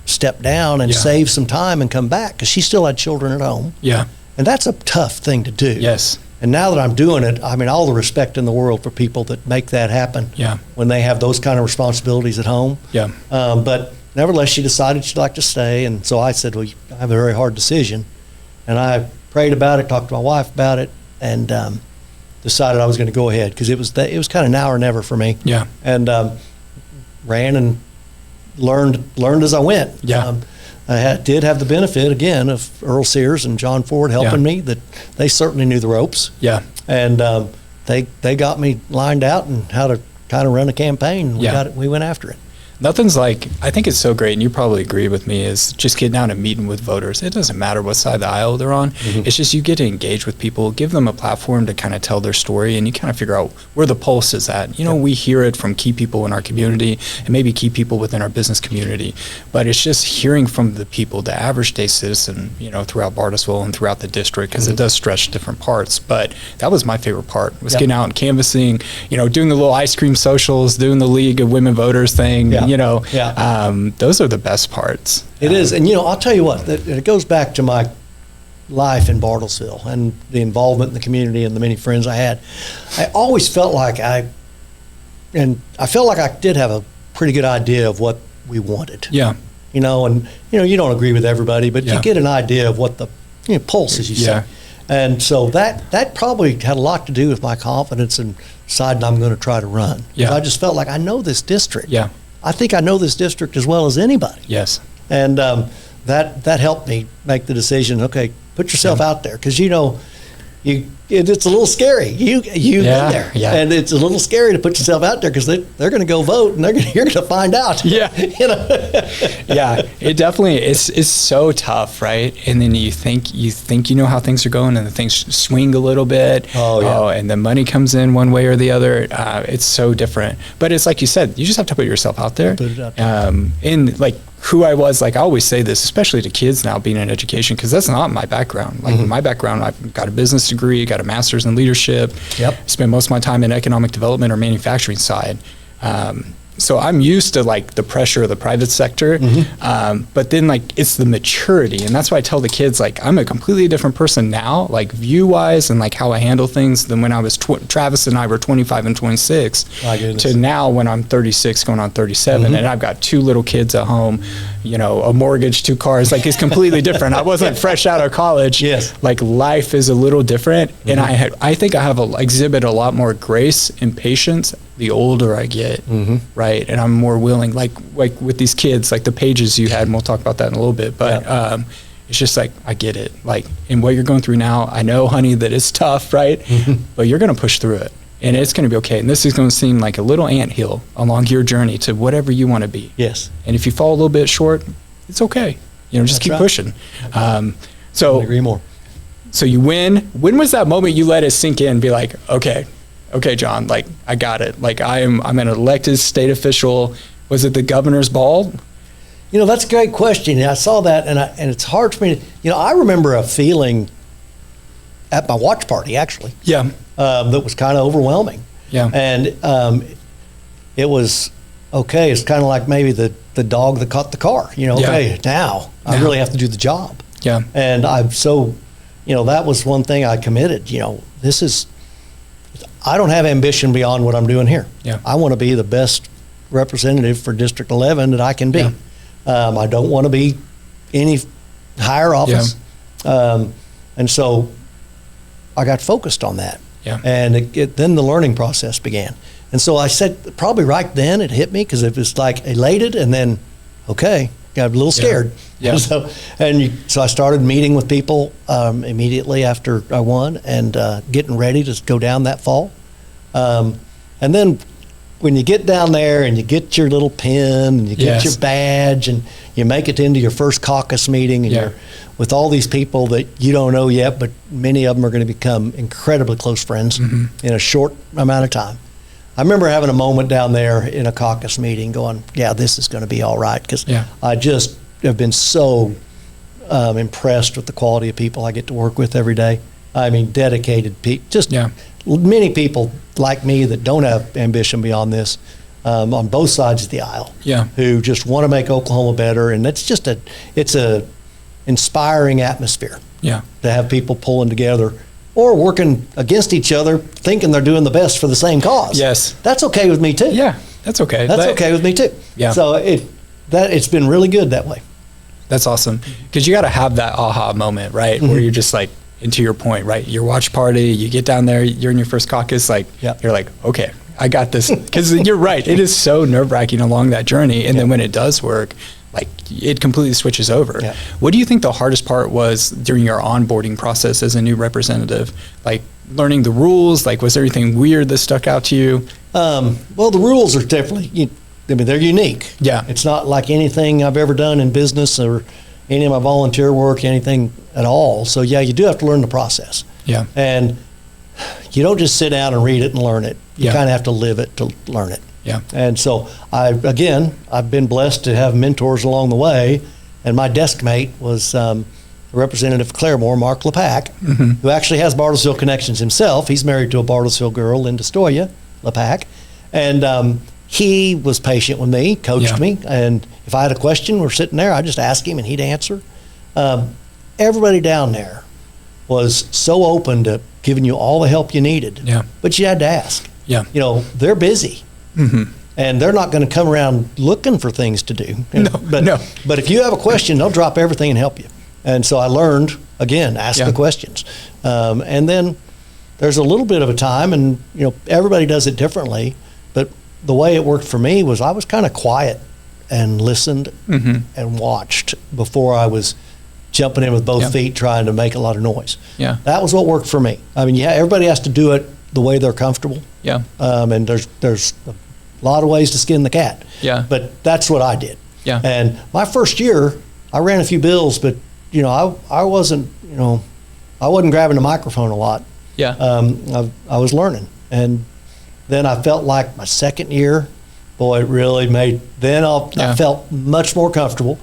B: step down and save some time and come back because she still had children at home. Yeah, and that's a tough thing to do.
A: Yes.
B: And now that I'm doing it, I mean, all the respect in the world for people that make that happen. Yeah. When they have those kind of responsibilities at home. Yeah. But nevertheless, she decided she'd like to stay, and so I said, well, I have a very hard decision, and I prayed about it, talked to my wife about it, and decided I was going to go ahead because it was kind of now or never for me. Yeah. And ran and learned as I went. Yeah. I did have the benefit again of Earl Sears and John Ford helping me. That they certainly knew the ropes. Yeah. And they got me lined out and how to kind of run a campaign. We went after it.
A: Nothing's like, I think it's so great, and you probably agree with me, is just getting out and meeting with voters. It doesn't matter what side of the aisle they're on. It's just you get to engage with people, give them a platform to kind of tell their story, and you kind of figure out where the pulse is at. We hear it from key people in our community and maybe key people within our business community, but it's just hearing from the people, the average day citizen, throughout Bartlesville and throughout the district, because it does stretch different parts. But that was my favorite part, was getting out and canvassing, doing the little ice cream socials, doing the League of Women Voters thing. Those are the best parts.
B: It is, and I'll tell you what, it goes back to my life in Bartlesville and the involvement in the community and the many friends I had. I always felt like I did have a pretty good idea of what we wanted. Yeah. You don't agree with everybody, but you get an idea of what the pulse, as you say. And so that probably had a lot to do with my confidence and deciding I'm going to try to run. Yeah. I just felt like I know this district. Yeah. I think I know this district as well as anybody. Yes. And that helped me make the decision, okay, put yourself out there, because it's a little scary. You get there, and it's a little scary to put yourself out there because they're going to go vote and you're going to find out. Yeah,
A: yeah. It definitely it's so tough, right? And then you think you know how things are going, and the things swing a little bit. Oh yeah. And the money comes in one way or the other. It's so different. But it's like you said, you just have to put yourself out there. Put it out there. And like who I was, like I always say this, especially to kids now being in education, because that's not my background. Like my background, I've got a business degree, got a master's in leadership. Yep. Spent most of my time in economic development or manufacturing side. so I'm used to like the pressure of the private sector, but then like it's the maturity, and that's why I tell the kids like I'm a completely different person now, like view wise and like how I handle things than when I was Travis and I were 25 and 26 to now when I'm 36 going on 37, and I've got 2 little kids at home, you know, a mortgage, 2 cars. Like it's completely different. I wasn't fresh out of college.
B: Yes,
A: like life is a little different, and I think I have exhibit a lot more grace and patience the older I get, right? And I'm more willing, like with these kids, like the pages you had, and we'll talk about that in a little bit, but it's just like, I get it. Like, in what you're going through now, I know, honey, that it's tough, right? But you're going to push through it, and it's going to be okay. And this is going to seem like a little anthill along your journey to whatever you want to be.
B: Yes.
A: And if you fall a little bit short, it's okay. You know, just keep pushing. So,
B: I agree more.
A: So you win. When was that moment you let it sink in and be like, okay, John, like I got it. Like I'm an elected state official. Was it the governor's ball?
B: You know, that's a great question. I saw that, and it's hard for me to, you know, I remember a feeling at my watch party, actually.
A: Yeah.
B: That was kind of overwhelming.
A: Yeah.
B: And it was, okay, it's kind of like maybe the dog that caught the car. You know, okay, now I really have to do the job.
A: Yeah.
B: And I'm so, you know, that was one thing I committed. You know, I don't have ambition beyond what I'm doing here.
A: Yeah.
B: I want to be the best representative for District 11 that I can be.
A: Yeah.
B: I don't want to be any higher office.
A: Yeah.
B: And so I got focused on that.
A: Yeah.
B: And then the learning process began. And so I said, probably right then it hit me, because it was like elated and then, okay, got a little scared.
A: Yeah.
B: So I started meeting with people immediately after I won, and getting ready to go down that fall. And then when you get down there and you get your little pin and you get your badge and you make it into your first caucus meeting, and you're with all these people that you don't know yet, but many of them are going to become incredibly close friends in a short amount of time. I remember having a moment down there in a caucus meeting going, yeah, this is going to be all right, because I just have been so impressed with the quality of people I get to work with every day. I mean, dedicated people, many people like me that don't have ambition beyond this, on both sides of the aisle, who just want to make Oklahoma better. And it's just it's a inspiring atmosphere to have people pulling together or working against each other, thinking they're doing the best for the same cause.
A: Yes.
B: That's okay with me too.
A: Yeah, that's okay.
B: That's okay with me too.
A: Yeah.
B: So it's been really good that way.
A: That's awesome. Because you got to have that aha moment, right? Where you're just like, and to your point, right? Your watch party, you get down there, you're in your first caucus, like, you're like, okay, I got this. Because you're right, it is so nerve-wracking along that journey. And then when it does work, like, it completely switches over. Yeah. What do you think the hardest part was during your onboarding process as a new representative? Like, learning the rules? Like, was there anything weird that stuck out to you?
B: Well, the rules are definitely, they're unique.
A: Yeah.
B: It's not like anything I've ever done in business or any of my volunteer work, anything at all. So, you do have to learn the process.
A: Yeah.
B: And you don't just sit down and read it and learn it. You kind of have to live it to learn it.
A: Yeah.
B: And so, I've been blessed to have mentors along the way. And my desk mate was Representative Claremore, Mark LePack, who actually has Bartlesville connections himself. He's married to a Bartlesville girl, Linda Stoya LePack. And he was patient with me, coached me. And if I had a question, we're sitting there, I'd just ask him and he'd answer. Everybody down there was so open to giving you all the help you needed. Yeah. But you had to ask. Yeah. They're busy. And they're not going to come around looking for things to do. But if you have a question, they'll drop everything and help you. And so I learned, again, ask the questions. And then there's a little bit of a time, and everybody does it differently. But the way it worked for me was I was kind of quiet and listened and watched before I was jumping in with both feet trying to make a lot of noise. Yeah. That was what worked for me. I mean, everybody has to do it the way they're comfortable. Yeah. And there's a lot of ways to skin the cat. Yeah. But that's what I did. Yeah. And my first year, I ran a few bills, but I wasn't grabbing the microphone a lot. Yeah. I was learning, and then I felt like my second year, boy, it really made. Then I felt much more comfortable.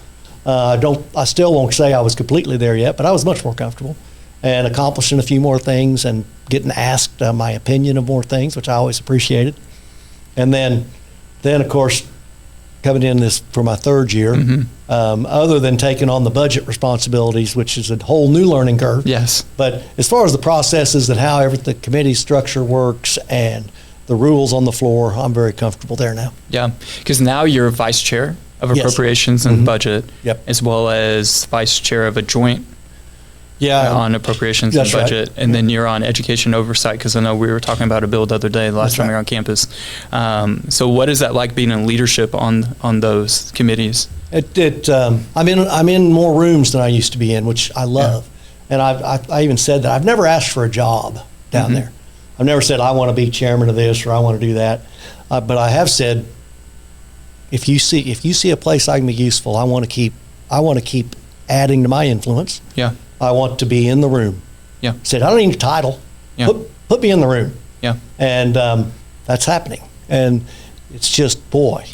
B: I still won't say I was completely there yet, but I was much more comfortable, and accomplishing a few more things and getting asked my opinion of more things, which I always appreciated. And then Then, of course, coming in this for my third year, other than taking on the budget responsibilities, which is a whole new learning curve.
A: Yes.
B: But as far as the processes and how the committee structure works and the rules on the floor, I'm very comfortable there now.
A: Yeah, because now you're vice chair of appropriations and budget, as well as vice chair of a joint on appropriations and budget, and then you're on education oversight, because I know we were talking about a bill the other day, last time we were on campus. So what is that like being in leadership on those committees?
B: I'm in more rooms than I used to be in, which I love. And I even said that I've never asked for a job down there. I've never said I want to be chairman of this or I want to do that. But I have said, if you see a place I can be useful, I want to keep adding to my influence.
A: Yeah.
B: I want to be in the room.
A: Yeah.
B: Said, I don't need a title.
A: Yeah.
B: Put me in the room.
A: Yeah.
B: And that's happening. And it's just, boy,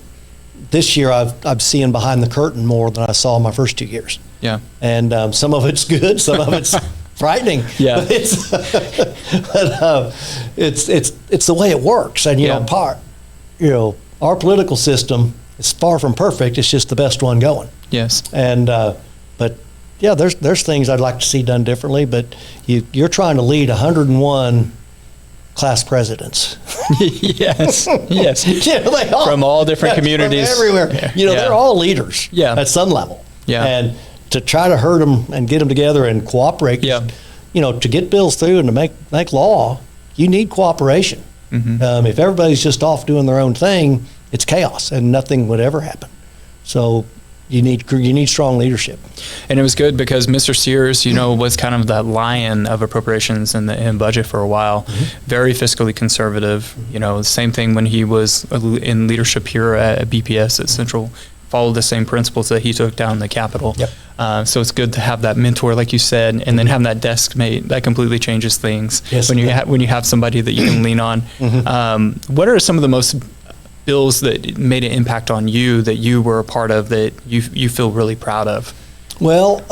B: this year I'm seeing behind the curtain more than I saw in my first 2 years.
A: Yeah.
B: And some of it's good, some of it's frightening.
A: Yeah.
B: But it's the way it works. And our political system is far from perfect. It's just the best one going.
A: Yes.
B: And but yeah, there's things I'd like to see done differently. But you're trying to lead 101 class presidents.
A: Yes. Yes.
B: They all,
A: from all different communities,
B: from everywhere. They're all leaders. At some level.
A: Yeah.
B: And to try to herd them and get them together and cooperate.
A: Yeah.
B: To get bills through and to make law, you need cooperation. If everybody's just off doing their own thing, it's chaos and nothing would ever happen. So you need strong leadership.
A: And it was good because Mr. Sears, was kind of that lion of appropriations in budget for a while. Very fiscally conservative. Same thing when he was in leadership here at BPS at Central. Followed the same principles that he took down the Capitol.
B: Yep.
A: So it's good to have that mentor, like you said, and then having that desk mate. That completely changes things.
B: Yes,
A: when you have somebody that you can lean on. What are some of the most bills that made an impact on you that you were a part of that you feel really proud of?
B: Well,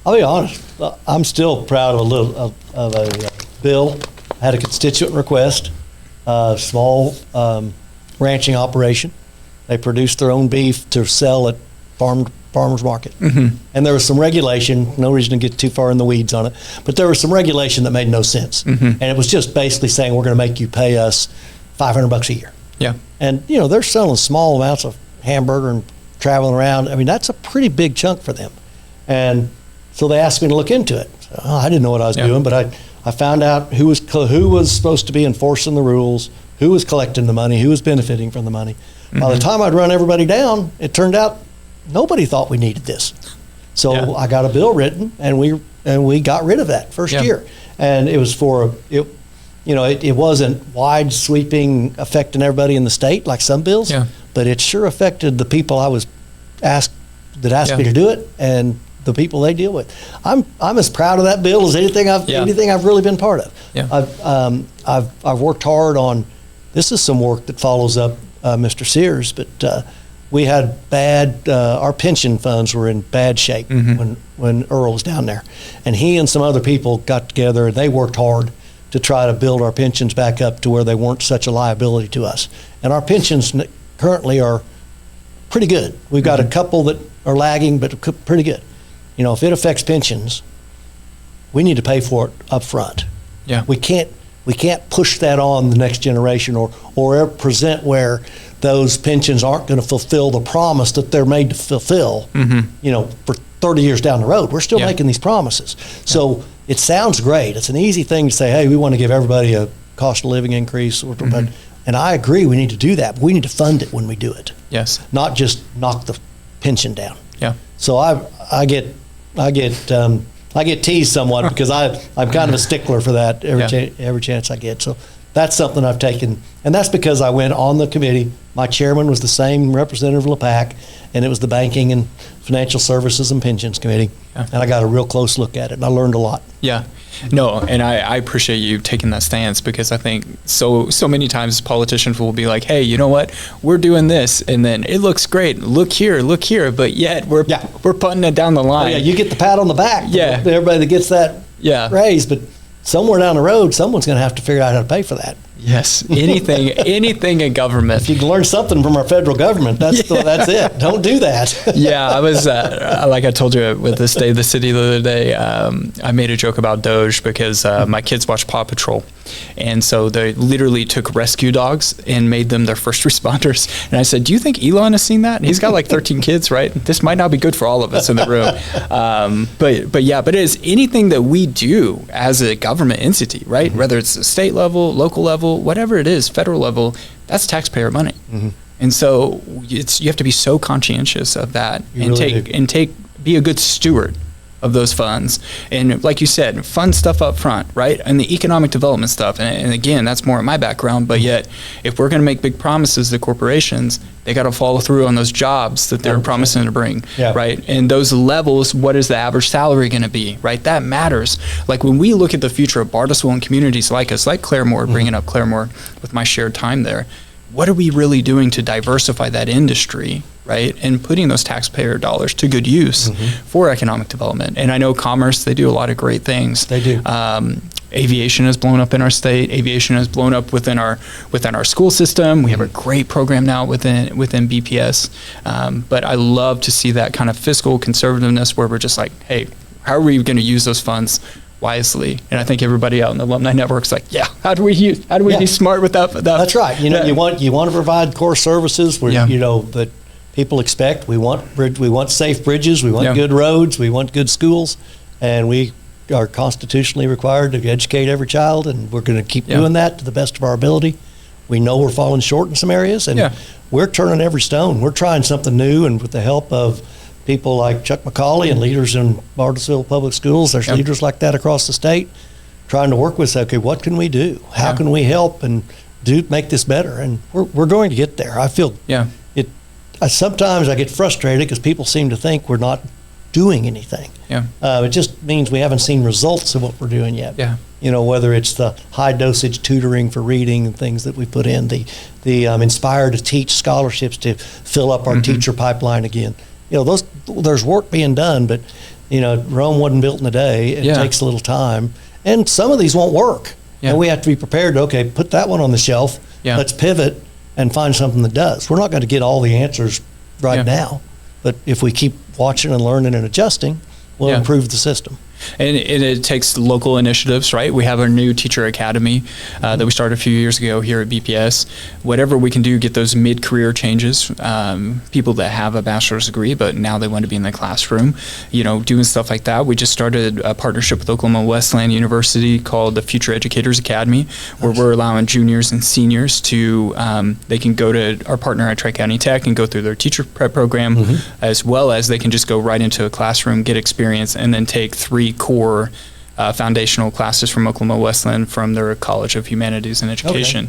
B: I'll be honest. I'm still proud of a bill. I had a constituent request, a small ranching operation. They produced their own beef to sell at farmers market. And there was some regulation, no reason to get too far in the weeds on it, but there was some regulation that made no sense. And it was just basically saying, we're going to make you pay us $500 a year.
A: Yeah. And,
B: they're selling small amounts of hamburger and traveling around. I mean, that's a pretty big chunk for them. And so they asked me to look into it. So, I didn't know what I was doing, but I found out who was supposed to be enforcing the rules, who was collecting the money, who was benefiting from the money. By the time I'd run everybody down, it turned out nobody thought we needed this. So I got a bill written, and we got rid of that first year. And it was it wasn't wide sweeping, affecting everybody in the state like some bills, but it sure affected the people I was asked me to do it and the people they deal with. I'm as proud of that bill as anything I've really been part of. Yeah. I've worked hard on. This is some work that follows up Mr. Sears, but we had our pension funds were in bad shape when Earl was down there. And he and some other people got together and they worked hard to try to build our pensions back up to where they weren't such a liability to us. And our pensions currently are pretty good. We've got a couple that are lagging, but pretty good. If it affects pensions, we need to pay for it up front.
A: Yeah.
B: We can't push that on the next generation or present where those pensions aren't going to fulfill the promise that they're made to fulfill, for 30 years down the road. We're still making these promises. So it sounds great. It's an easy thing to say, hey, we want to give everybody a cost of living increase. And I agree we need to do that, but we need to fund it when we do it.
A: Yes.
B: Not just knock the pension down.
A: Yeah.
B: So I get teased somewhat because I'm kind of a stickler for that every chance I get. So that's something I've taken, and that's because I went on the committee. My chairman was the same Representative LePac, and it was the Banking and Financial Services and Pensions Committee, and I got a real close look at it, and I learned a lot.
A: Yeah. No, and I appreciate you taking that stance because I think so many times politicians will be like, hey, you know what? We're doing this, and then it looks great. Look here, but yet we're putting it down the line.
B: Oh, yeah, you get the pat on the back.
A: Yeah.
B: Everybody that gets that raise, but somewhere down the road, someone's going to have to figure out how to pay for that.
A: Yes, anything in government.
B: If you can learn something from our federal government, that's it. Don't do that.
A: Yeah, I was like I told you with the State of the City the other day. I made a joke about Doge because my kids watch Paw Patrol, and so they literally took rescue dogs and made them their first responders. And I said, "Do you think Elon has seen that?" And he's got like 13 kids, right? This might not be good for all of us in the room. But it is anything that we do as a government entity, right? Mm-hmm. Whether it's the state level, local level, whatever it is, federal level, that's taxpayer money. Mm-hmm. And so you have to be so conscientious of that be a good steward of those funds. And like you said, fund stuff up front, right? And the economic development stuff. And again, that's more in my background, but yet if we're going to make big promises to corporations, they got to follow through on those jobs that they're promising to bring, right? And those levels, what is the average salary going to be, right? That matters. Like when we look at the future of Bartlesville and communities like us, like Claremore, bringing up Claremore with my shared time there, what are we really doing to diversify that industry, right? And putting those taxpayer dollars to good use for economic development. And I know commerce, they do a lot of great things.
B: They do.
A: Aviation has blown up in our state. Aviation has blown up within our school system. We have a great program now within BPS. But I love to see that kind of fiscal conservativeness where we're just like, hey, how are we going to use those funds wisely? And I think everybody out in the alumni network's like, how do we be smart with that?
B: That's right. You want to provide core services where that people expect. We want safe bridges. We want good roads. We want good schools, and we are constitutionally required to educate every child, and we're going to keep doing that to the best of our ability. We know we're falling short in some areas, and we're turning every stone. We're trying something new, and with the help of people like Chuck McCauley and leaders in Bartlesville Public Schools, there's leaders like that across the state, trying to work with, okay, what can we do? How can we help and make this better? And we're going to get there. I feel sometimes I get frustrated because people seem to think we're not doing anything. It just means we haven't seen results of what we're doing yet. Whether it's the high dosage tutoring for reading and things that we put in, the Inspire to Teach scholarships to fill up our teacher pipeline again. There's work being done, but Rome wasn't built in a day. It takes a little time, and some of these won't work. And we have to be prepared to put that one on the shelf. Let's pivot and find something that does. We're not going to get all the answers right now, but if we keep watching and learning and adjusting, we'll improve the system.
A: And it takes local initiatives, right? We have our new teacher academy that we started a few years ago here at BPS. Whatever we can do, get those mid-career changes, people that have a bachelor's degree, but now they want to be in the classroom, doing stuff like that. We just started a partnership with Oklahoma Wesleyan University called the Future Educators Academy, where we're allowing juniors and seniors to, they can go to our partner at Tri-County Tech and go through their teacher prep program, as well as they can just go right into a classroom, get experience, and then take 3 core foundational classes from Oklahoma Wesleyan from their College of Humanities and Education.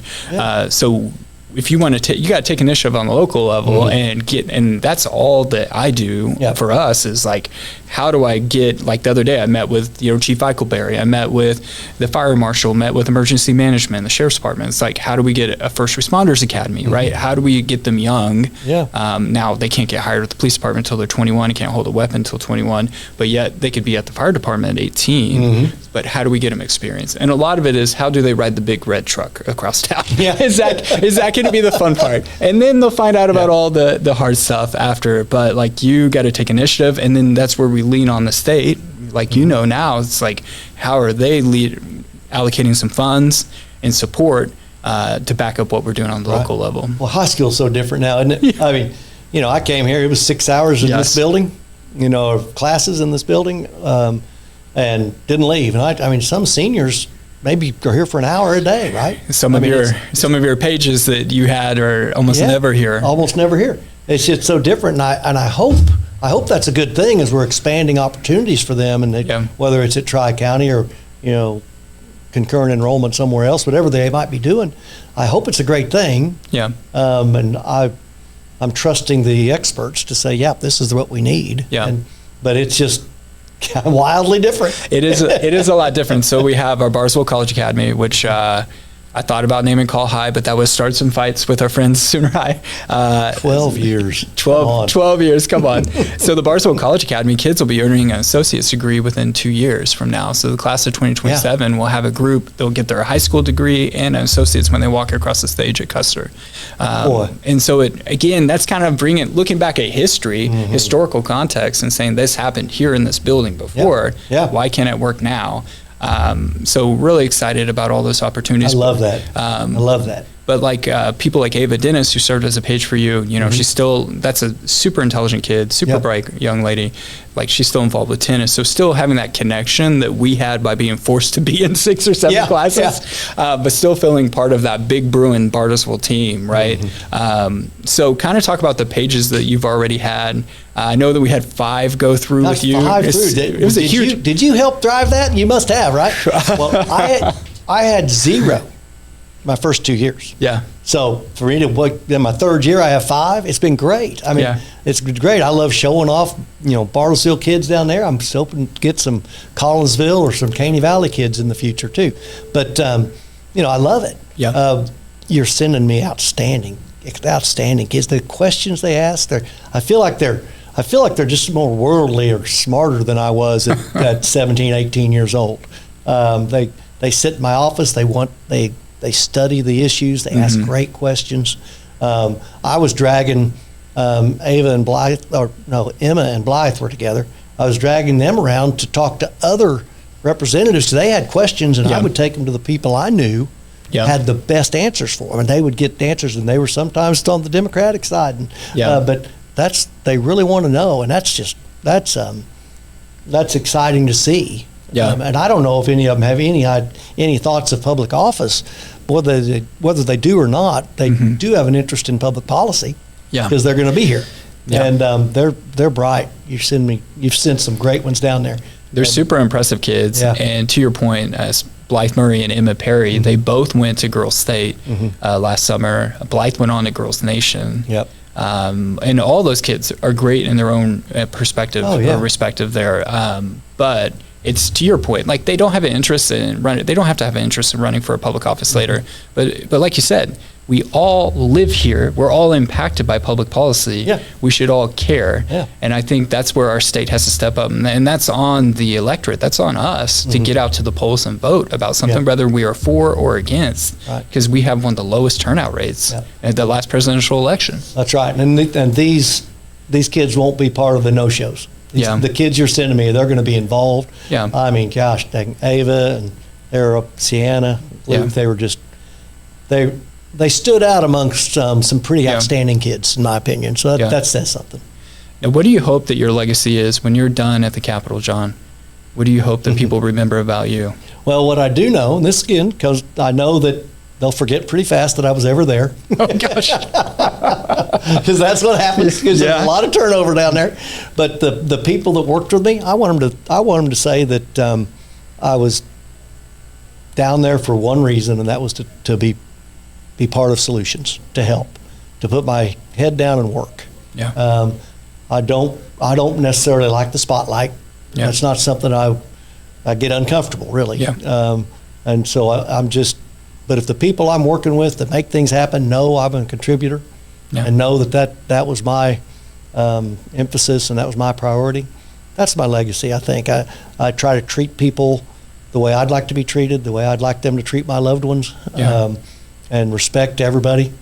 A: So if you want to you got to take initiative on the local level and that's all that I do for us is like, how do I get, like the other day I met with Chief Eichelberry, I met with the fire marshal, met with emergency management, the sheriff's department. It's like, how do we get a first responders academy, right? How do we get them young? Now they can't get hired at the police department until they're 21, can't hold a weapon until 21, but yet they could be at the fire department at 18. But how do we get them experience? And a lot of it is, how do they ride the big red truck across town? Is that going to be the fun part? And then they'll find out about all the hard stuff after. But like, you got to take initiative, and then that's where we lean on the state. Like, now it's like, how are they allocating some funds and support to back up what we're doing on the local level?
B: Well, high school is so different now, isn't it? I mean, I came here, it was 6 hours in this building, of classes in this building, and didn't leave. And I mean, some seniors maybe are here for an hour a day, right? Some of
A: your pages that you had are almost never here.
B: Almost never here. It's just so different, and I hope that's a good thing as we're expanding opportunities for them, and whether it's at Tri-County or concurrent enrollment somewhere else, whatever they might be doing. I hope it's a great thing. And I'm trusting the experts to say, this is what we need. But it's just kind of wildly different.
A: It is a lot different. So we have our Bartlesville College Academy, which I thought about naming Col-Hi, but that would start some fights with our friends Sooner High.
B: 12 years.
A: 12 years, come on. So the Barnstable College Academy kids will be earning an associate's degree within 2 years from now. So the class of 2027 will have a group. They'll get their high school degree and an associate's when they walk across the stage at Custer. And so again, that's kind of looking back at history, historical context, and saying this happened here in this building before. Why can't it work now? So really excited about all those opportunities.
B: I love that. I love that.
A: But like people like Ava Dennis, who served as a page for you, she's that's a super intelligent kid, super bright young lady. Like she's still involved with tennis. So still having that connection that we had by being forced to be in 6 or 7 classes, but still feeling part of that big Bruin Bartlesville team, right? So kind of talk about the pages that you've already had. I know that we had 5 go through with you.
B: It was a huge. Did you help drive that? You must have, right? Well, I had 0 my first 2 years.
A: Yeah.
B: So for me to work in my 3rd year, I have 5. It's been great. I mean, it's great. I love showing off, Bartlesville kids down there. I'm hoping to get some Collinsville or some Caney Valley kids in the future too. But, I love it.
A: Yeah.
B: You're sending me outstanding kids. The questions they ask, I feel like they're just more worldly or smarter than I was at 17, 18 years old. They sit in my office. They study the issues. They ask great questions. I was dragging Emma and Blythe were together. I was dragging them around to talk to other representatives. They had questions, and I would take them to the people I knew had the best answers for them, and they would get answers, and they were sometimes on the Democratic side. But they really want to know, and that's exciting to see. And I don't know if any of them have any thoughts of public office, whether they do or not. They do have an interest in public policy, because they're going to be here, and they're bright. You've sent some great ones down there.
A: They're super impressive kids, and to your point, as Blythe Murray and Emma Perry, they both went to Girls State last summer. Blythe went on to Girls Nation. And all those kids are great in their own perspective or respective there. But it's to your point, like they don't have an interest in running. They don't have to have an interest in running for a public office later. But like you said, we all live here. We're all impacted by public policy. We should all care. And I think that's where our state has to step up. And that's on the electorate. That's on us to get out to the polls and vote about something, whether we are for or against, because we have one of the lowest turnout rates at the last presidential election.
B: That's right. And these kids won't be part of the no-shows. The kids you're sending me, they're going to be involved. I mean, gosh, dang, Ava and Sienna, Luke, they were just, they stood out amongst some pretty outstanding kids, in my opinion. So that says something.
A: Now, what do you hope that your legacy is when you're done at the Capitol, John? What do you hope that people remember about you?
B: Well, what I do know, and this again, because I know that they'll forget pretty fast that I was ever there.
A: Oh, gosh.
B: Because that's what happens, because there's a lot of turnover down there. But the people that worked with me, I want them to say that I was down there for one reason, and that was to be part of solutions, to help, to put my head down and work. I don't necessarily like the spotlight. That's not something I get uncomfortable, really. And so I'm just, but if the people I'm working with that make things happen know I'm a contributor and know that was my emphasis and that was my priority, that's my legacy, I think. I try to treat people the way I'd like to be treated, the way I'd like them to treat my loved ones. And respect everybody.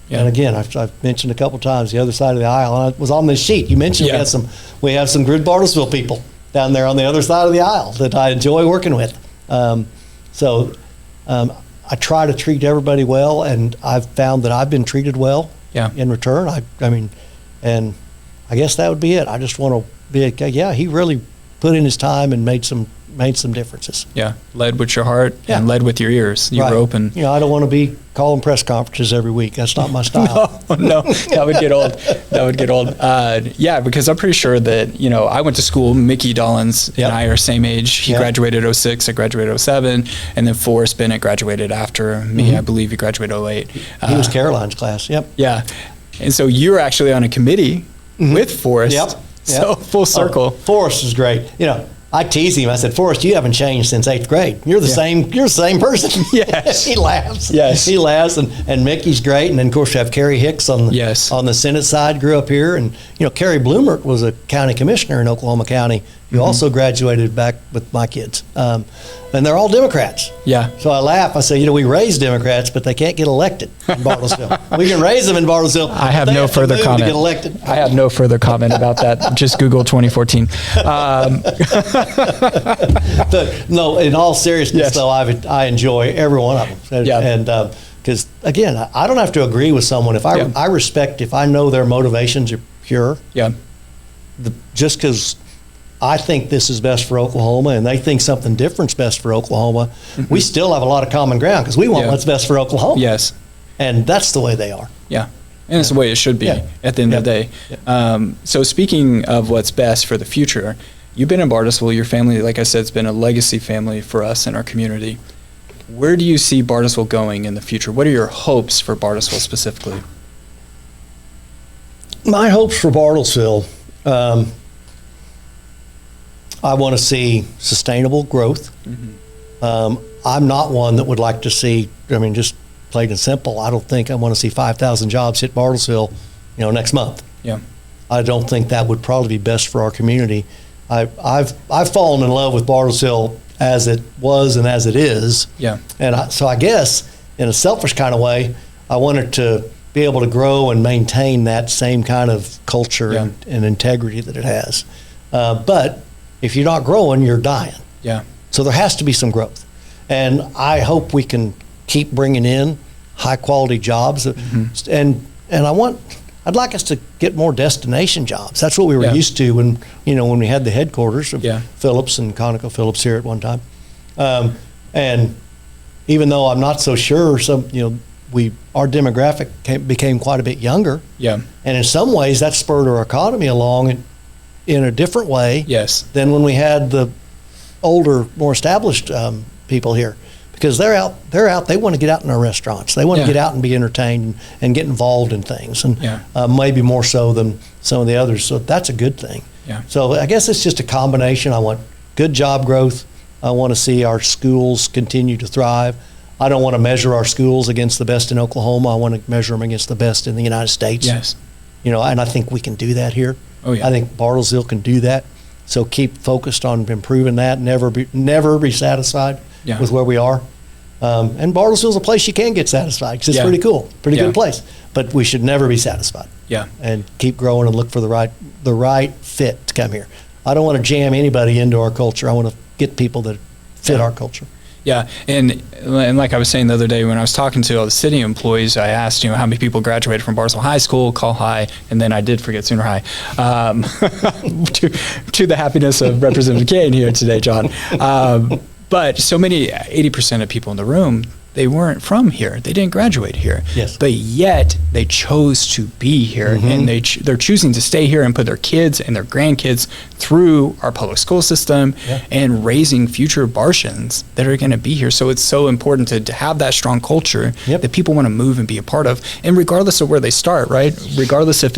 B: And again, I've mentioned a couple times the other side of the aisle. And I was on this sheet. You mentioned we have some good Bartlesville people down there on the other side of the aisle that I enjoy working with. So I try to treat everybody well, and I've found that I've been treated well in return. I mean, and I guess that would be it. I just want to be he really put in his time and made some differences.
A: Led with your heart and led with your ears. You were open.
B: I don't want to be calling press conferences every week. That's not my style.
A: No, that would get old. Because I'm pretty sure that, I went to school, Mickey Dollins and I are same age. He graduated 06, I graduated 07, and then Forrest Bennett graduated after me. I believe he graduated 08.
B: He was Caroline's class,
A: And so you were actually on a committee with Forrest. So full circle.
B: Forrest is great. I tease him. I said, Forrest, you haven't changed since 8th grade. You're the same. You're the same person.
A: Yes.
B: He laughs.
A: Yes.
B: He laughs, and Mickey's great. And then of course you have Kerry Hicks on the Senate side. Grew up here, and Kerry Bloomert was a county commissioner in Oklahoma County. You also graduated back with my kids, and they're all Democrats.
A: Yeah.
B: So I laugh. I say, we raise Democrats, but they can't get elected in Bartlesville. We can raise them in Bartlesville.
A: I have no further comment.
B: To get elected.
A: I have no further comment about that. Just Google 2014.
B: But no, in all seriousness, though, I enjoy every one of them. And because again, I don't have to agree with someone if I respect if I know their motivations are pure.
A: Yeah.
B: Just because I think this is best for Oklahoma and they think something different's best for Oklahoma, we still have a lot of common ground because we want what's best for Oklahoma.
A: Yes.
B: And that's the way they are.
A: Yeah. And it's the way it should be at the end of the day.
B: Yeah.
A: So speaking of what's best for the future, you've been in Bartlesville. Your family, like I said, has been a legacy family for us in our community. Where do you see Bartlesville going in the future? What are your hopes for Bartlesville specifically?
B: My hopes for Bartlesville, I want to see sustainable growth. I'm not one that would like to see, just plain and simple, I don't think I want to see 5,000 jobs hit Bartlesville, next month.
A: Yeah.
B: I don't think that would probably be best for our community. I've fallen in love with Bartlesville as it was and as it is.
A: Yeah.
B: And so I guess in a selfish kind of way, I wanted to be able to grow and maintain that same kind of culture and integrity that it has. But if you're not growing, you're dying.
A: Yeah.
B: So there has to be some growth. And I hope we can keep bringing in high quality jobs. And I'd like us to get more destination jobs. That's what we were used to when we had the headquarters of Phillips and ConocoPhillips here at one time. And even though I'm not so sure, our demographic became quite a bit younger.
A: Yeah.
B: And in some ways that spurred our economy along in a different way than when we had the older, more established people here, because they're out. They want to get out in our restaurants. They want to get out and be entertained and get involved in things, and maybe more so than some of the others. So that's a good thing.
A: Yeah.
B: So I guess it's just a combination. I want good job growth. I want to see our schools continue to thrive. I don't want to measure our schools against the best in Oklahoma. I want to measure them against the best in the United States.
A: Yes.
B: And I think we can do that here.
A: Oh, yeah.
B: I think Bartlesville can do that. So keep focused on improving that. Never be satisfied with where we are. And Bartlesville's a place you can get satisfied because it's pretty cool, pretty good place. But we should never be satisfied. Yeah. And keep growing and look for the right fit to come here. I don't want to jam anybody into our culture. I want to get people that fit our culture.
A: Yeah, and like I was saying the other day when I was talking to all the city employees, I asked, how many people graduated from Bartlesville High School, Col-Hi, and then I did forget Sooner High, to the happiness of Representative Kane here today, John. But so many, 80% of people in the room, they weren't from here. They didn't graduate here.
B: Yes.
A: But yet they chose to be here, and they're choosing to stay here and put their kids and their grandkids through our public school system and raising future Bartians that are going to be here. So it's so important to have that strong culture that people want to move and be a part of. And regardless of where they start, right? Regardless if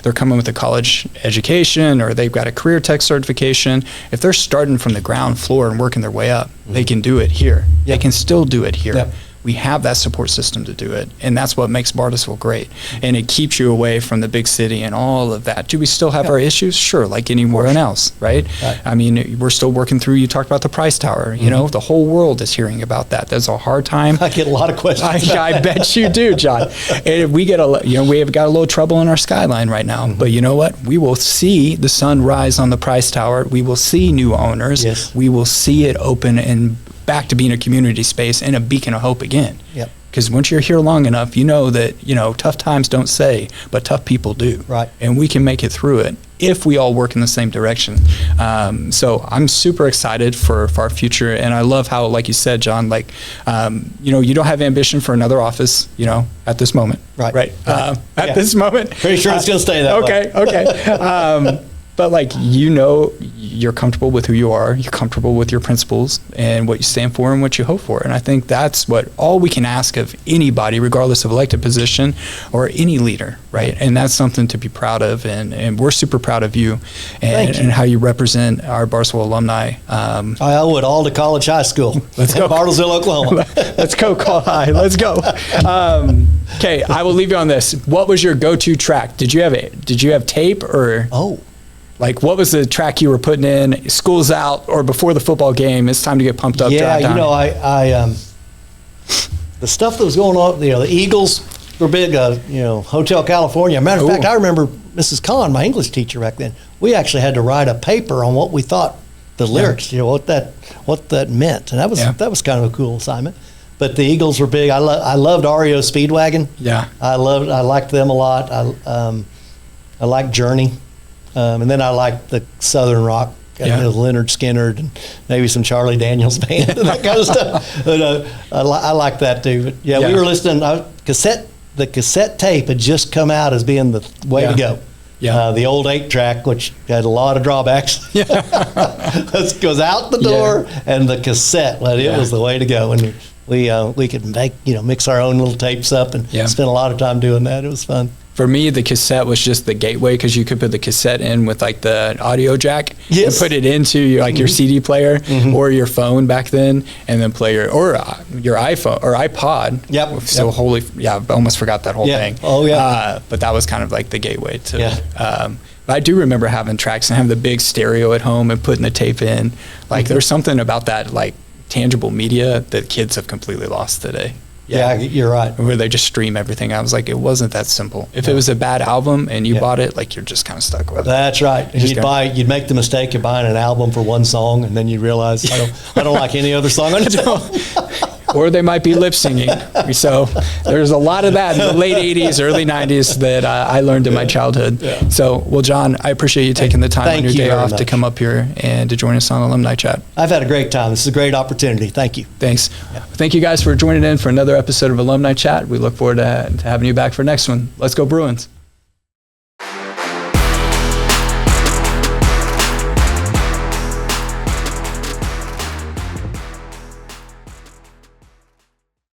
A: they're coming with a college education or they've got a career tech certification, if they're starting from the ground floor and working their way up, they can do it here. They can still do it here. We have that support system to do it, and that's what makes Bartlesville great. And it keeps you away from the big city and all of that. Do we still have our issues? Sure, like anywhere else, right? I mean, we're still working through, you talked about the price tower, the whole world is hearing about that. That's a hard time.
B: I get a lot of questions.
A: I bet you do, John. And we get we have got a little trouble in our skyline right now, but you know what? We will see the sun rise on the price tower. We will see new owners.
B: Yes.
A: We will see it open and back to being a community space and a beacon of hope again.
B: Yep.
A: Because once you're here long enough, you know that, tough times don't stay, but tough people do.
B: Right.
A: And we can make it through it if we all work in the same direction. So I'm super excited for our future. And I love how, like you said, John, you don't have ambition for another office, at this moment.
B: Right.
A: Right. At this moment.
B: Pretty sure it's going to stay that way.
A: Okay. But like, you know, you're comfortable with who you are, you're comfortable with your principles and what you stand for and what you hope for. And I think that's what all we can ask of anybody, regardless of elected position or any leader, right? And that's something to be proud of. And we're super proud of you and how you represent our Bartlesville alumni.
B: I owe it all to College High School.
A: Let's go.
B: Bartlesville, Oklahoma.
A: Let's go, Col-Hi. Let's go. Okay, I will leave you on this. What was your go-to track? Did you have tape or?
B: Oh.
A: Like, what was the track you were putting in? School's out, or before the football game, it's time to get pumped up.
B: Yeah, you know, I the stuff that was going on, you know, the Eagles were big, you know, Hotel California. Matter of fact, I remember Mrs. Kahn, my English teacher back then, we actually had to write a paper on what we thought the lyrics, you know, what that meant. And that was kind of a cool assignment. But the Eagles were big. I loved REO Speedwagon. Yeah. I liked them a lot. I liked Journey. And then I liked the Southern rock, you know, Leonard Skinner and maybe some Charlie Daniels band and that kind of stuff. But I like that too. But we were listening. The cassette tape had just come out as being the way to go. Yeah. The old 8-track, which had a lot of drawbacks, goes out the door, and the cassette, it was the way to go. And we could mix our own little tapes up and spend a lot of time doing that. It was fun.
A: For me, the cassette was just the gateway because you could put the cassette in with like the audio jack and put it into your CD player or your phone back then, and then play your iPhone or iPod. Yep. So I almost forgot that whole thing. Oh yeah. But that was kind of like the gateway to. Yeah. But I do remember having tracks and having the big stereo at home and putting the tape in. Like there's something about that like tangible media that kids have completely lost today.
B: Yeah, you're right.
A: Where they just stream everything. I was like, it wasn't that simple. If it was a bad album and you bought it, like you're just kind of stuck with it.
B: That's right. You'd make the mistake of buying an album for one song, and then you realize I don't like any other song on it.
A: Or they might be lip singing. So there's a lot of that in the late 80s, early 90s that I learned in my childhood. Yeah. So, well, John, I appreciate you taking the time on your day off to come up here and to join us on Alumni Chat.
B: I've had a great time. This is a great opportunity. Thank you.
A: Thanks. Yeah. Thank you guys for joining in for another episode of Alumni Chat. We look forward to having you back for next one. Let's go Bruins.